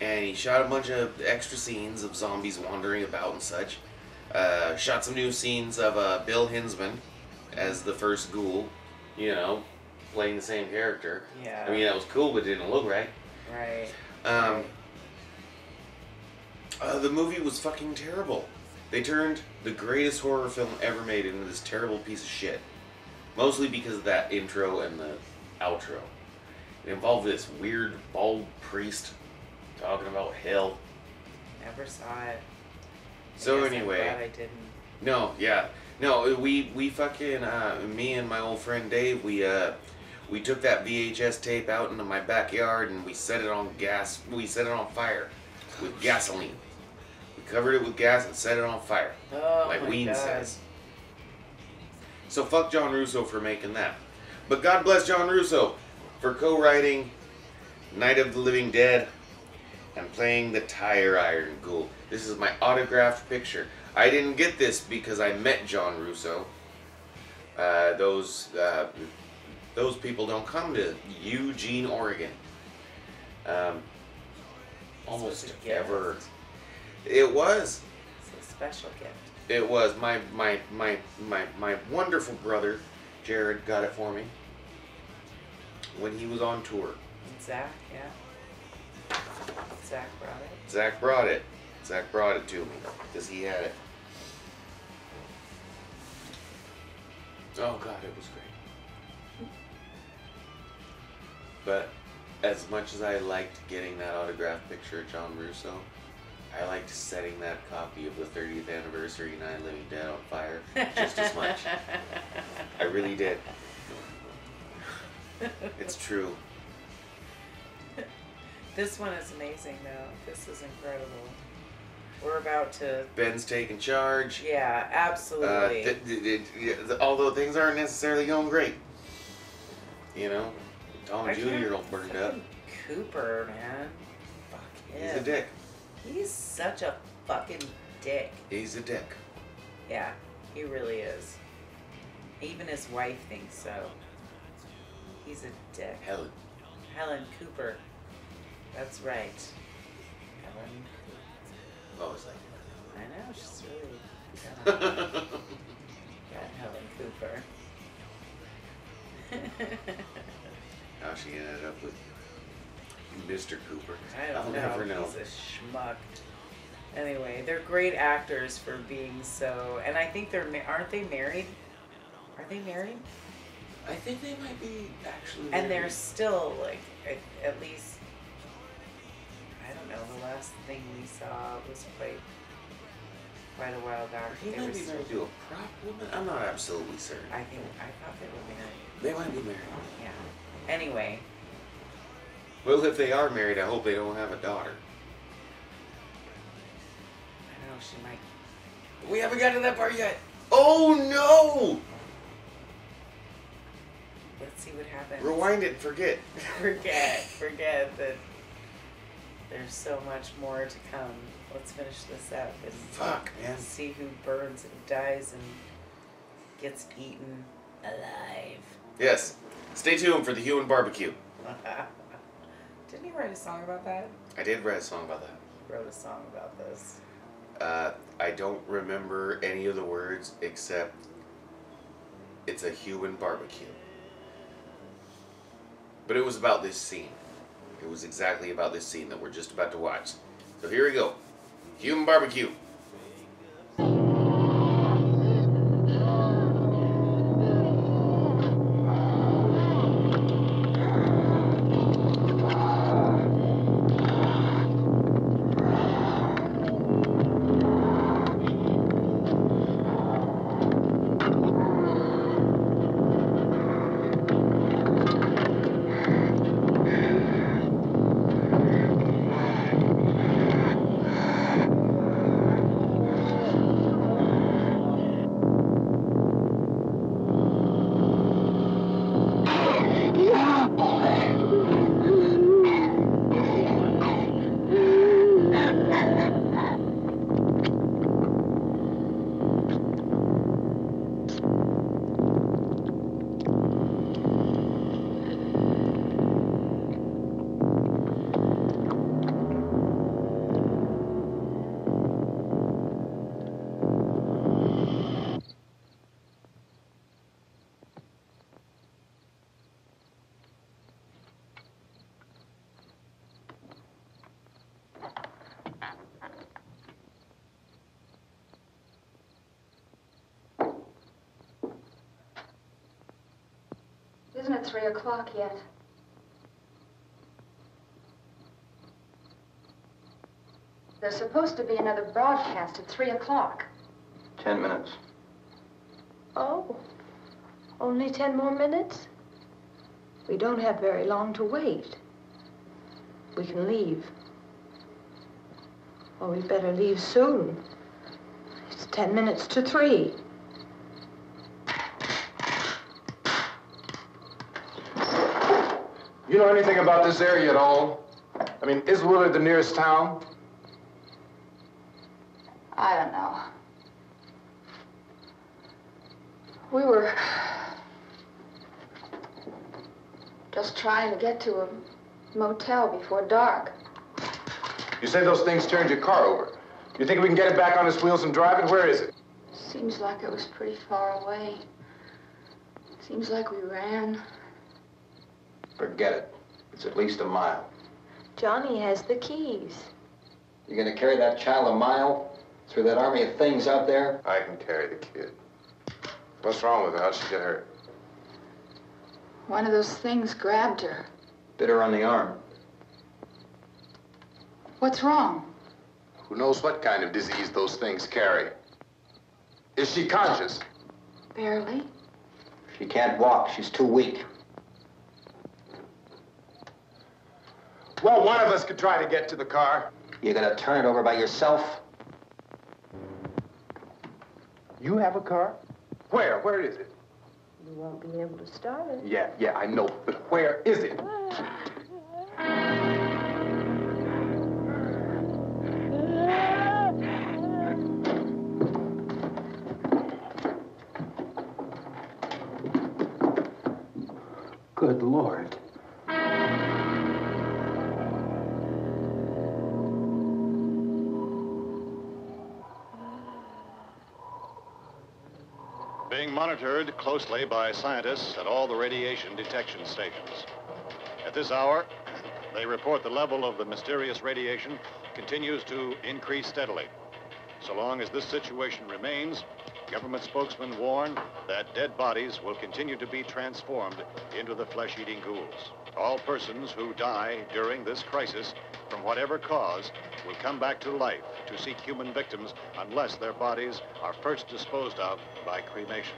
Speaker 3: and he shot a bunch of extra scenes of zombies wandering about and such. Shot some new scenes of Bill Hinsman as the first ghoul, you know, playing the same character.
Speaker 4: Yeah.
Speaker 3: I mean, that was cool, but it didn't look right.
Speaker 4: Right.
Speaker 3: The movie was fucking terrible. They turned the greatest horror film ever made into this terrible piece of shit. Mostly because of that intro and the outro. It involved this weird, bald priest talking about hell.
Speaker 4: Never saw it.
Speaker 3: So
Speaker 4: I'm
Speaker 3: anyway.
Speaker 4: glad I didn't.
Speaker 3: No, yeah. No, we fucking, me and my old friend Dave, we took that VHS tape out into my backyard and we set it on fire with gasoline. We covered it with gas and set it on fire.
Speaker 4: Oh
Speaker 3: like
Speaker 4: my
Speaker 3: Ween
Speaker 4: God.
Speaker 3: says. So fuck John Russo for making that. But God bless John Russo for co-writing Night of the Living Dead and playing the tire iron ghoul. This is my autographed picture. I didn't get this because I met John Russo. Those people don't come to Eugene, Oregon. Almost ever. It was.
Speaker 4: It's a special gift.
Speaker 3: It was. My wonderful brother, Jared, got it for me. when he was on tour.
Speaker 4: Zach, yeah. Zach brought it.
Speaker 3: Zach brought it. Zach brought it to me because he had it. Oh God, it was great. But as much as I liked getting that autographed picture of John Russo, I liked setting that copy of the 30th anniversary Night Living Dead on fire just as much. I really did. It's true.
Speaker 4: This one is amazing, though. This is incredible. We're about to...
Speaker 3: Ben's taking charge.
Speaker 4: Yeah, absolutely.
Speaker 3: Although things aren't necessarily going great. You know, Tom Jr. all burned up.
Speaker 4: Cooper, man. Fuck him.
Speaker 3: He's a dick.
Speaker 4: He's such a fucking dick.
Speaker 3: He's a dick.
Speaker 4: Yeah, he really is. Even his wife thinks so. He's a dick.
Speaker 3: Helen
Speaker 4: Cooper. That's right. Helen Cooper.
Speaker 3: What was that?
Speaker 4: I know, she's really got Helen Cooper.
Speaker 3: How she ended up with Mr. Cooper.
Speaker 4: I don't
Speaker 3: I'll
Speaker 4: know.
Speaker 3: never know.
Speaker 4: He's a schmuck. Anyway, they're great actors for being so, and I think aren't they married? Are they married?
Speaker 3: I think they might be actually.
Speaker 4: And they're still like, at least, I don't know. The last thing we saw was quite a while back.
Speaker 3: He might be married to a prop woman. I'm not absolutely certain.
Speaker 4: I thought they were married.
Speaker 3: They might be married.
Speaker 4: Yeah. Anyway.
Speaker 3: Well, if they are married, I hope they don't have a daughter.
Speaker 4: I know she might.
Speaker 3: We haven't got to that part yet. Oh no!
Speaker 4: Let's see what happens.
Speaker 3: Rewind it and forget.
Speaker 4: Forget that there's so much more to come. Let's finish this up and see who burns and dies and gets eaten alive.
Speaker 3: Yes. Stay tuned for the human barbecue.
Speaker 4: Didn't he write a song about that?
Speaker 3: I did write a song about that.
Speaker 4: He wrote a song about this.
Speaker 3: I don't remember any of the words except it's a human barbecue. But it was about this scene. It was exactly about this scene that we're just about to watch. So here we go. Human barbecue.
Speaker 15: Isn't it 3 o'clock yet? There's supposed to be another broadcast at 3 o'clock.
Speaker 18: 10 minutes.
Speaker 9: Oh, only 10 more minutes? We don't have very long to wait. We can leave. Well, we'd better leave soon. It's 10 minutes to 3.
Speaker 14: You know anything about this area at all? I mean, is Willard the nearest town?
Speaker 15: I don't know. We were just trying to get to a motel before dark.
Speaker 14: You say those things turned your car over. You think we can get it back on its wheels and drive it? Where is it?
Speaker 15: Seems like it was pretty far away. Seems like we ran.
Speaker 18: Forget it. It's at least a mile.
Speaker 9: Johnny has the keys.
Speaker 18: You gonna carry that child a mile through that army of things out there?
Speaker 14: I can carry the kid. What's wrong with her? How'd she get hurt?
Speaker 15: One of those things grabbed her.
Speaker 18: Bit her on the arm.
Speaker 15: What's wrong?
Speaker 14: Who knows what kind of disease those things carry? Is she conscious?
Speaker 15: Barely.
Speaker 13: She can't walk. She's too weak.
Speaker 14: Well, one of us could try to get to the car.
Speaker 13: You gonna turn it over by yourself?
Speaker 14: You have a car? Where? Where is it?
Speaker 9: You won't be able to start it.
Speaker 14: Yeah, I know. But where is it?
Speaker 13: Good Lord.
Speaker 11: Being monitored closely by scientists at all the radiation detection stations. At this hour, they report the level of the mysterious radiation continues to increase steadily. So long as this situation remains, government spokesmen warn that dead bodies will continue to be transformed into the flesh-eating ghouls. All persons who die during this crisis, from whatever cause, will come back to life to seek human victims unless their bodies are first disposed of by cremation.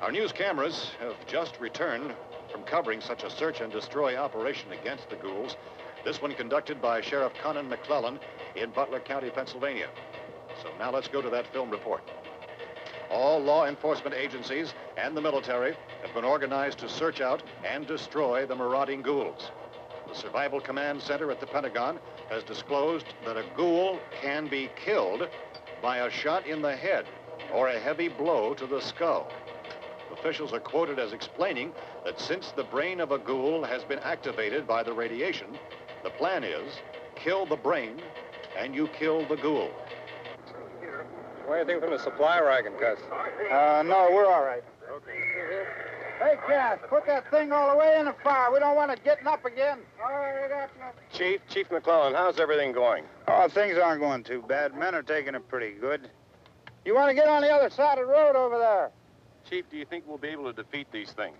Speaker 11: Our news cameras have just returned from covering such a search and destroy operation against the ghouls, this one conducted by Sheriff Conan McClellan in Butler County, Pennsylvania. So now let's go to that film report. All law enforcement agencies and the military have been organized to search out and destroy the marauding ghouls. The Survival Command Center at the Pentagon has disclosed that a ghoul can be killed by a shot in the head or a heavy blow to the skull. Officials are quoted as explaining that since the brain of a ghoul has been activated by the radiation, the plan is kill the brain and you kill the ghoul.
Speaker 2: Anything from the supply wagon, Gus?
Speaker 22: No, we're all right.
Speaker 2: Okay.
Speaker 22: Hey, Cass, put that thing all the way in the fire. We don't want it getting up again. All right,
Speaker 2: Chief McClellan, how's everything going?
Speaker 22: Oh, things aren't going too bad. Men are taking it pretty good. You want to get on the other side of the road over there?
Speaker 2: Chief, do you think we'll be able to defeat these things?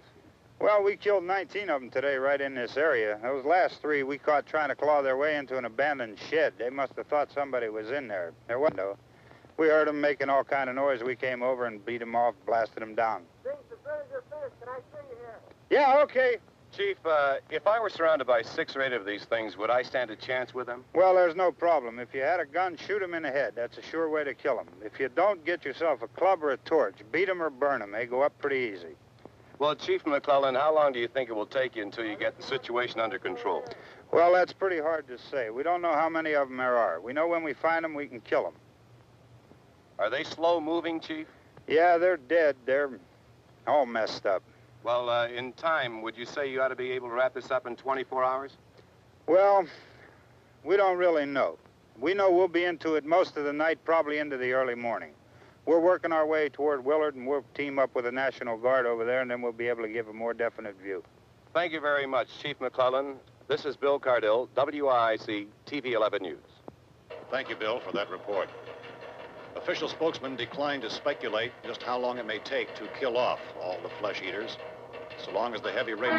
Speaker 22: Well, we killed 19 of them today right in this area. Those last 3 we caught trying to claw their way into an abandoned shed. They must have thought somebody was in there. There wasn't, though. We heard them making all kind of noise. We came over and beat them off, blasted them down. Can I see you here? Yeah, okay.
Speaker 2: Chief, if I were surrounded by 6 or 8 of these things, would I stand a chance with them?
Speaker 22: Well, there's no problem. If you had a gun, shoot them in the head. That's a sure way to kill them. If you don't, get yourself a club or a torch. Beat them or burn them. They go up pretty easy.
Speaker 2: Well, Chief McClellan, how long do you think it will take you until you get the situation under control?
Speaker 22: Well, that's pretty hard to say. We don't know how many of them there are. We know when we find them, we can kill them.
Speaker 2: Are they slow-moving, Chief?
Speaker 22: Yeah, they're dead. They're all messed up.
Speaker 2: Well, in time, would you say you ought to be able to wrap this up in 24 hours?
Speaker 22: Well, we don't really know. We know we'll be into it most of the night, probably into the early morning. We're working our way toward Willard, and we'll team up with the National Guard over there, and then we'll be able to give a more definite view.
Speaker 2: Thank you very much, Chief McClellan. This is Bill Cardill, WIC TV 11 News.
Speaker 11: Thank you, Bill, for that report. Official spokesmen declined to speculate just how long it may take to kill off all the flesh eaters, so long as the heavy rate...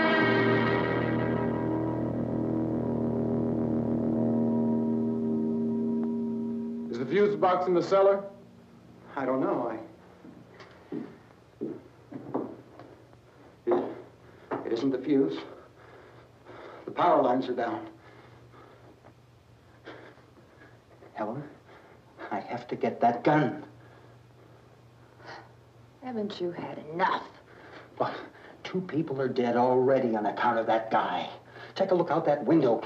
Speaker 14: Is the fuse box in the cellar?
Speaker 13: I don't know. It isn't the fuse. The power lines are down. Helen, I have to get that gun.
Speaker 9: Haven't you had enough?
Speaker 13: But 2 people are dead already on account of that guy. Take a look out that window.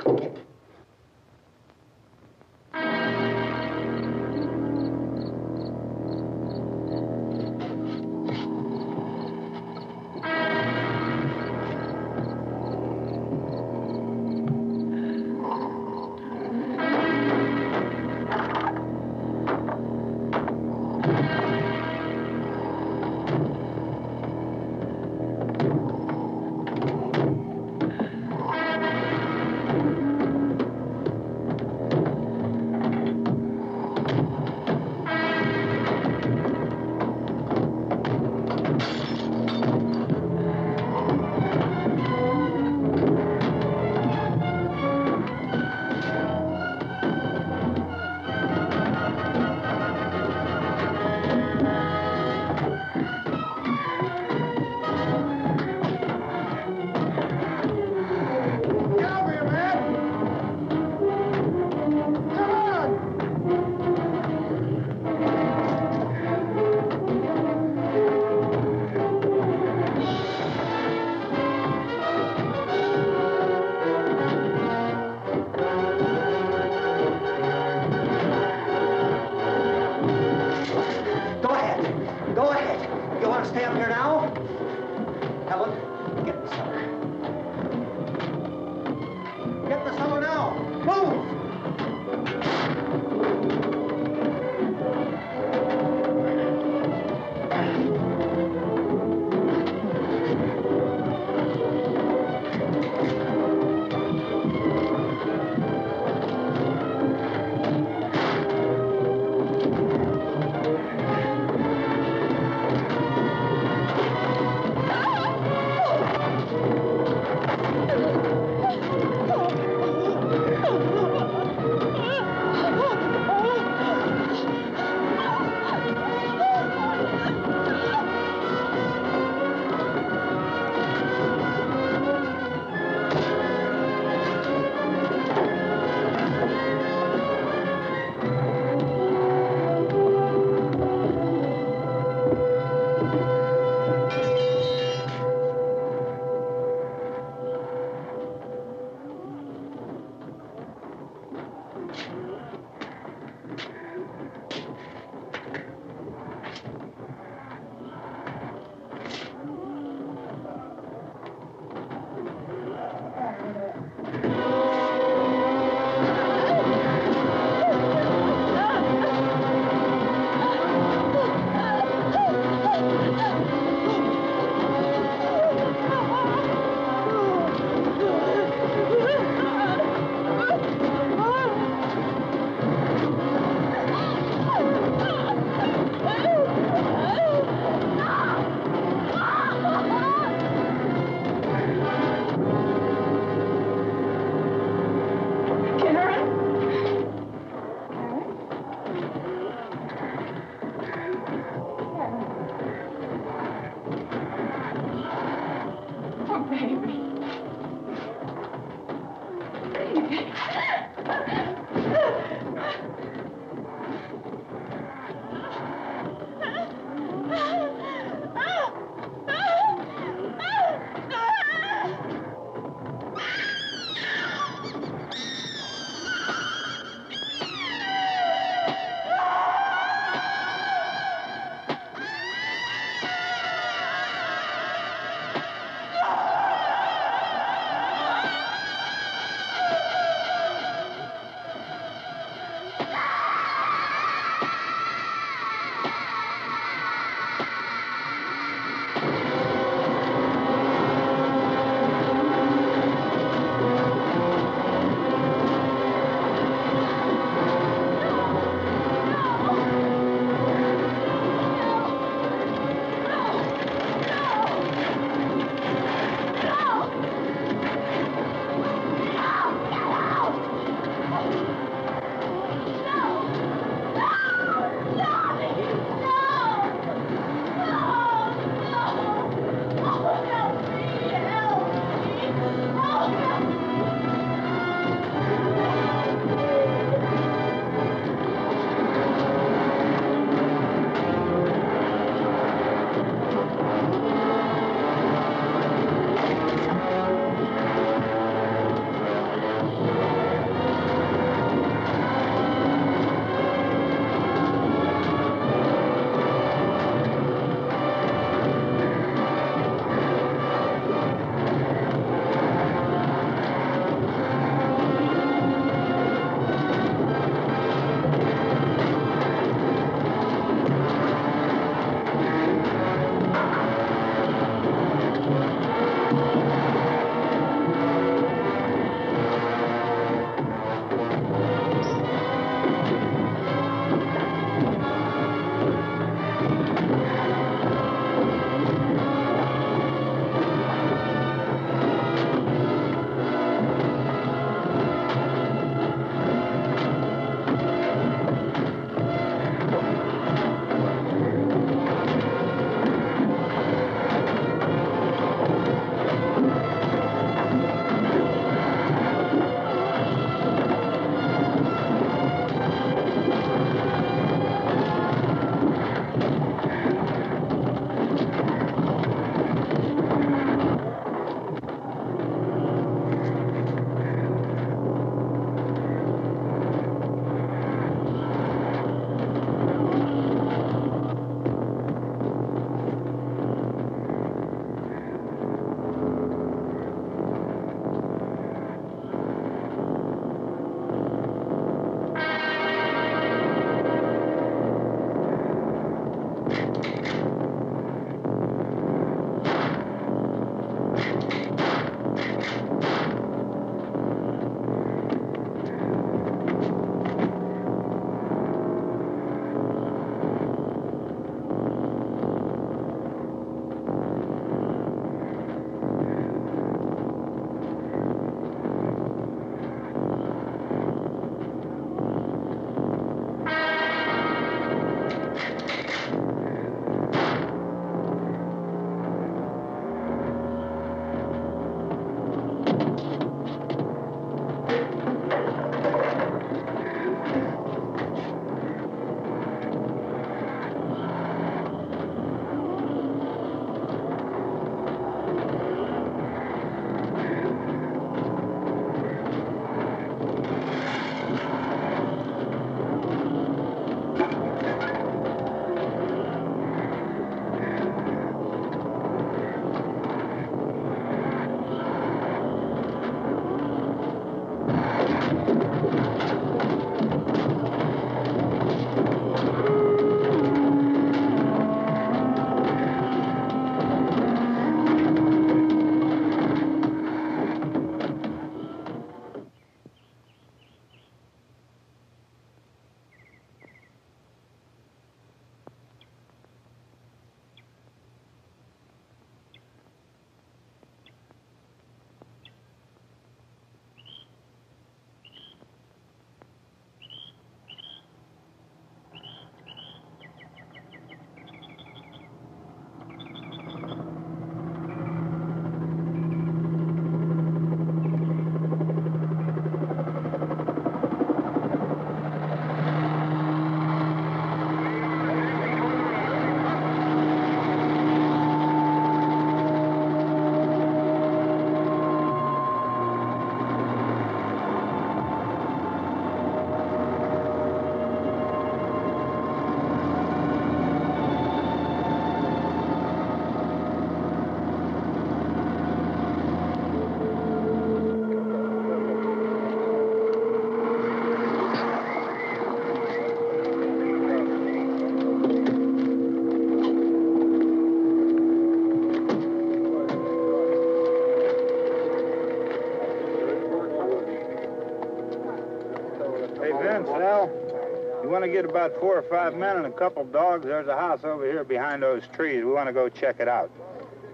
Speaker 22: to get about 4 or 5 men and a couple dogs. There's a house over here behind those trees. We want to go check it out.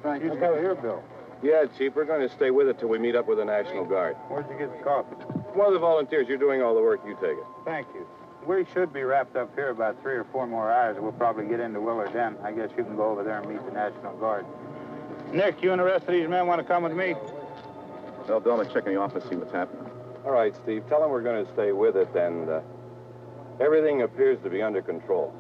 Speaker 1: Thank
Speaker 22: You go here, Bill.
Speaker 1: Yeah, Chief, we're going to stay with it till we meet up with the National Guard.
Speaker 22: Where'd you get the coffee?
Speaker 1: One of the volunteers, you're doing all the work, you take it.
Speaker 22: Thank you. We should be wrapped up here about 3 or 4 more hours. We'll probably get into Willard then. I guess you can go over there and meet the National Guard. Nick, you and the rest of these men want to come with me?
Speaker 14: Well, Bill, I'm going to check in the office, see what's happening.
Speaker 1: All right, Steve, tell them we're going to stay with it, and everything appears to be under control.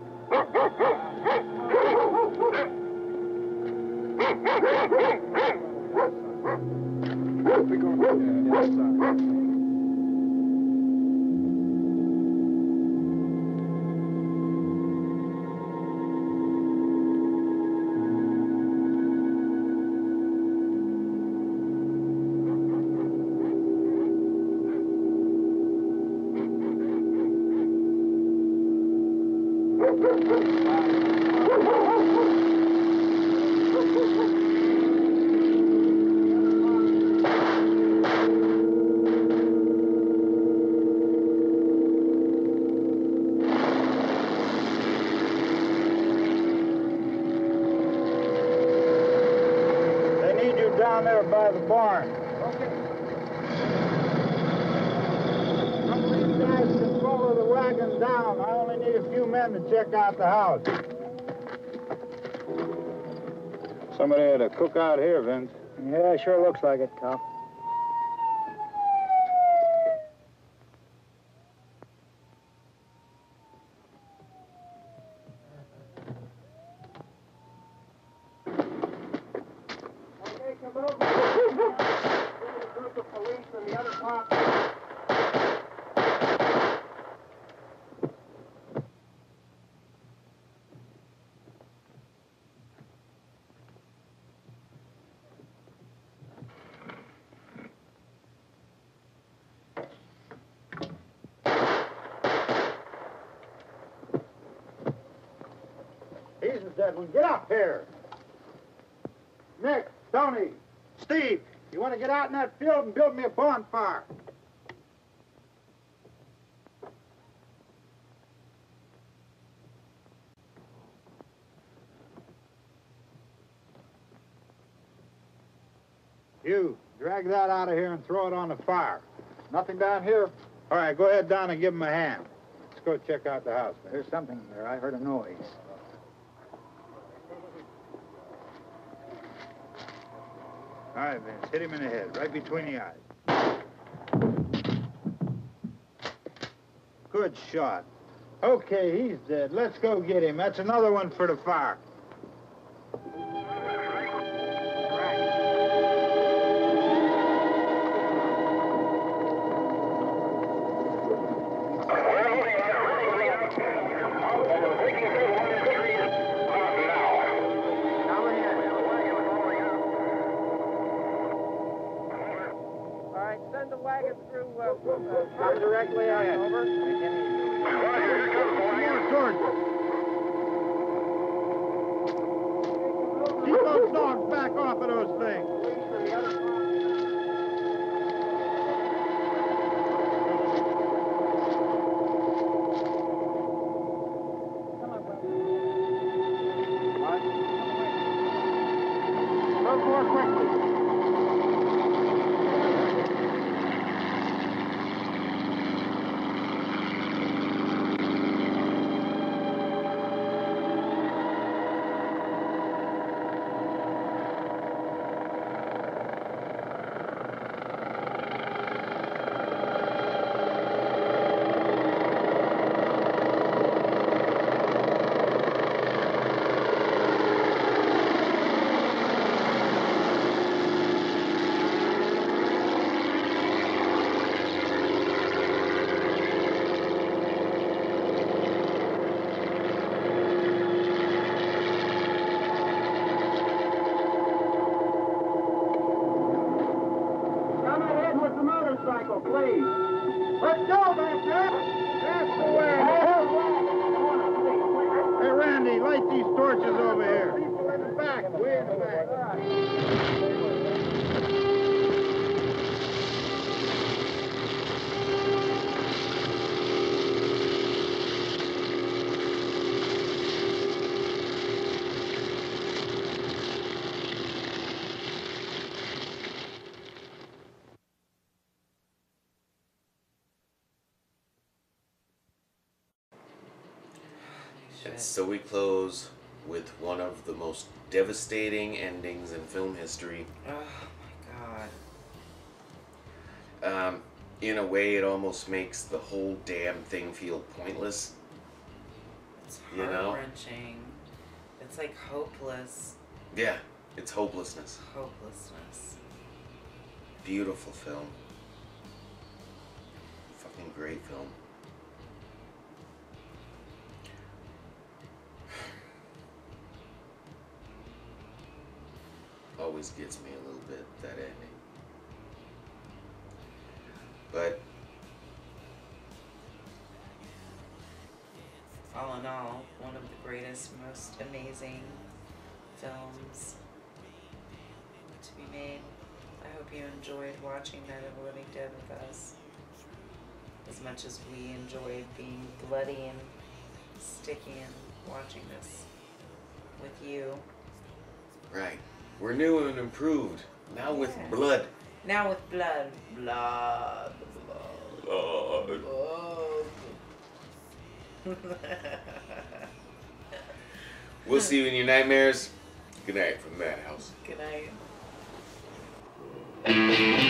Speaker 22: Down there by the barn. Okay. Some of these guys can follow the wagon down. I only need a few men to check out the house. Somebody had a cook out here, Vince.
Speaker 13: Yeah, sure looks like it, Tom.
Speaker 22: Edwin, get up here. Nick, Tony, Steve, you want to get out in that field and build me a bonfire? You, drag that out of here and throw it on the fire. Nothing down here? All right, go ahead down and give him a hand. Let's go check out the house. There's something there. I heard a noise. All right, Vince, hit him in the head, right between the eyes. Good shot. Okay, he's dead. Let's go get him. That's another one for the fire.
Speaker 13: Come directly ahead. Over.
Speaker 22: More towards us. Keep those dogs back off of those things. Look more quickly. Please. Let's go back there. That's the way. Hey, Randy, light these torches over here. People in the back, way in the back.
Speaker 3: And so we close with one of the most devastating endings in film history.
Speaker 4: Oh my god.
Speaker 3: In a way, it almost makes the whole damn thing feel pointless.
Speaker 4: It's
Speaker 3: you know?
Speaker 4: heart-wrenching. It's like hopeless.
Speaker 3: Yeah, it's hopelessness.
Speaker 4: Hopelessness.
Speaker 3: Beautiful film. Fucking great film. Always gets me a little bit, that ending. But
Speaker 4: all in all, one of the greatest, most amazing films to be made. I hope you enjoyed watching Night of the Living Dead with us as much as we enjoyed being bloody and sticky and watching this with you.
Speaker 3: right, we're new and improved. Now with blood.
Speaker 4: Now with blood. Blood.
Speaker 3: Blood. We'll see you in your nightmares. Good night from Madhouse.
Speaker 4: Good night.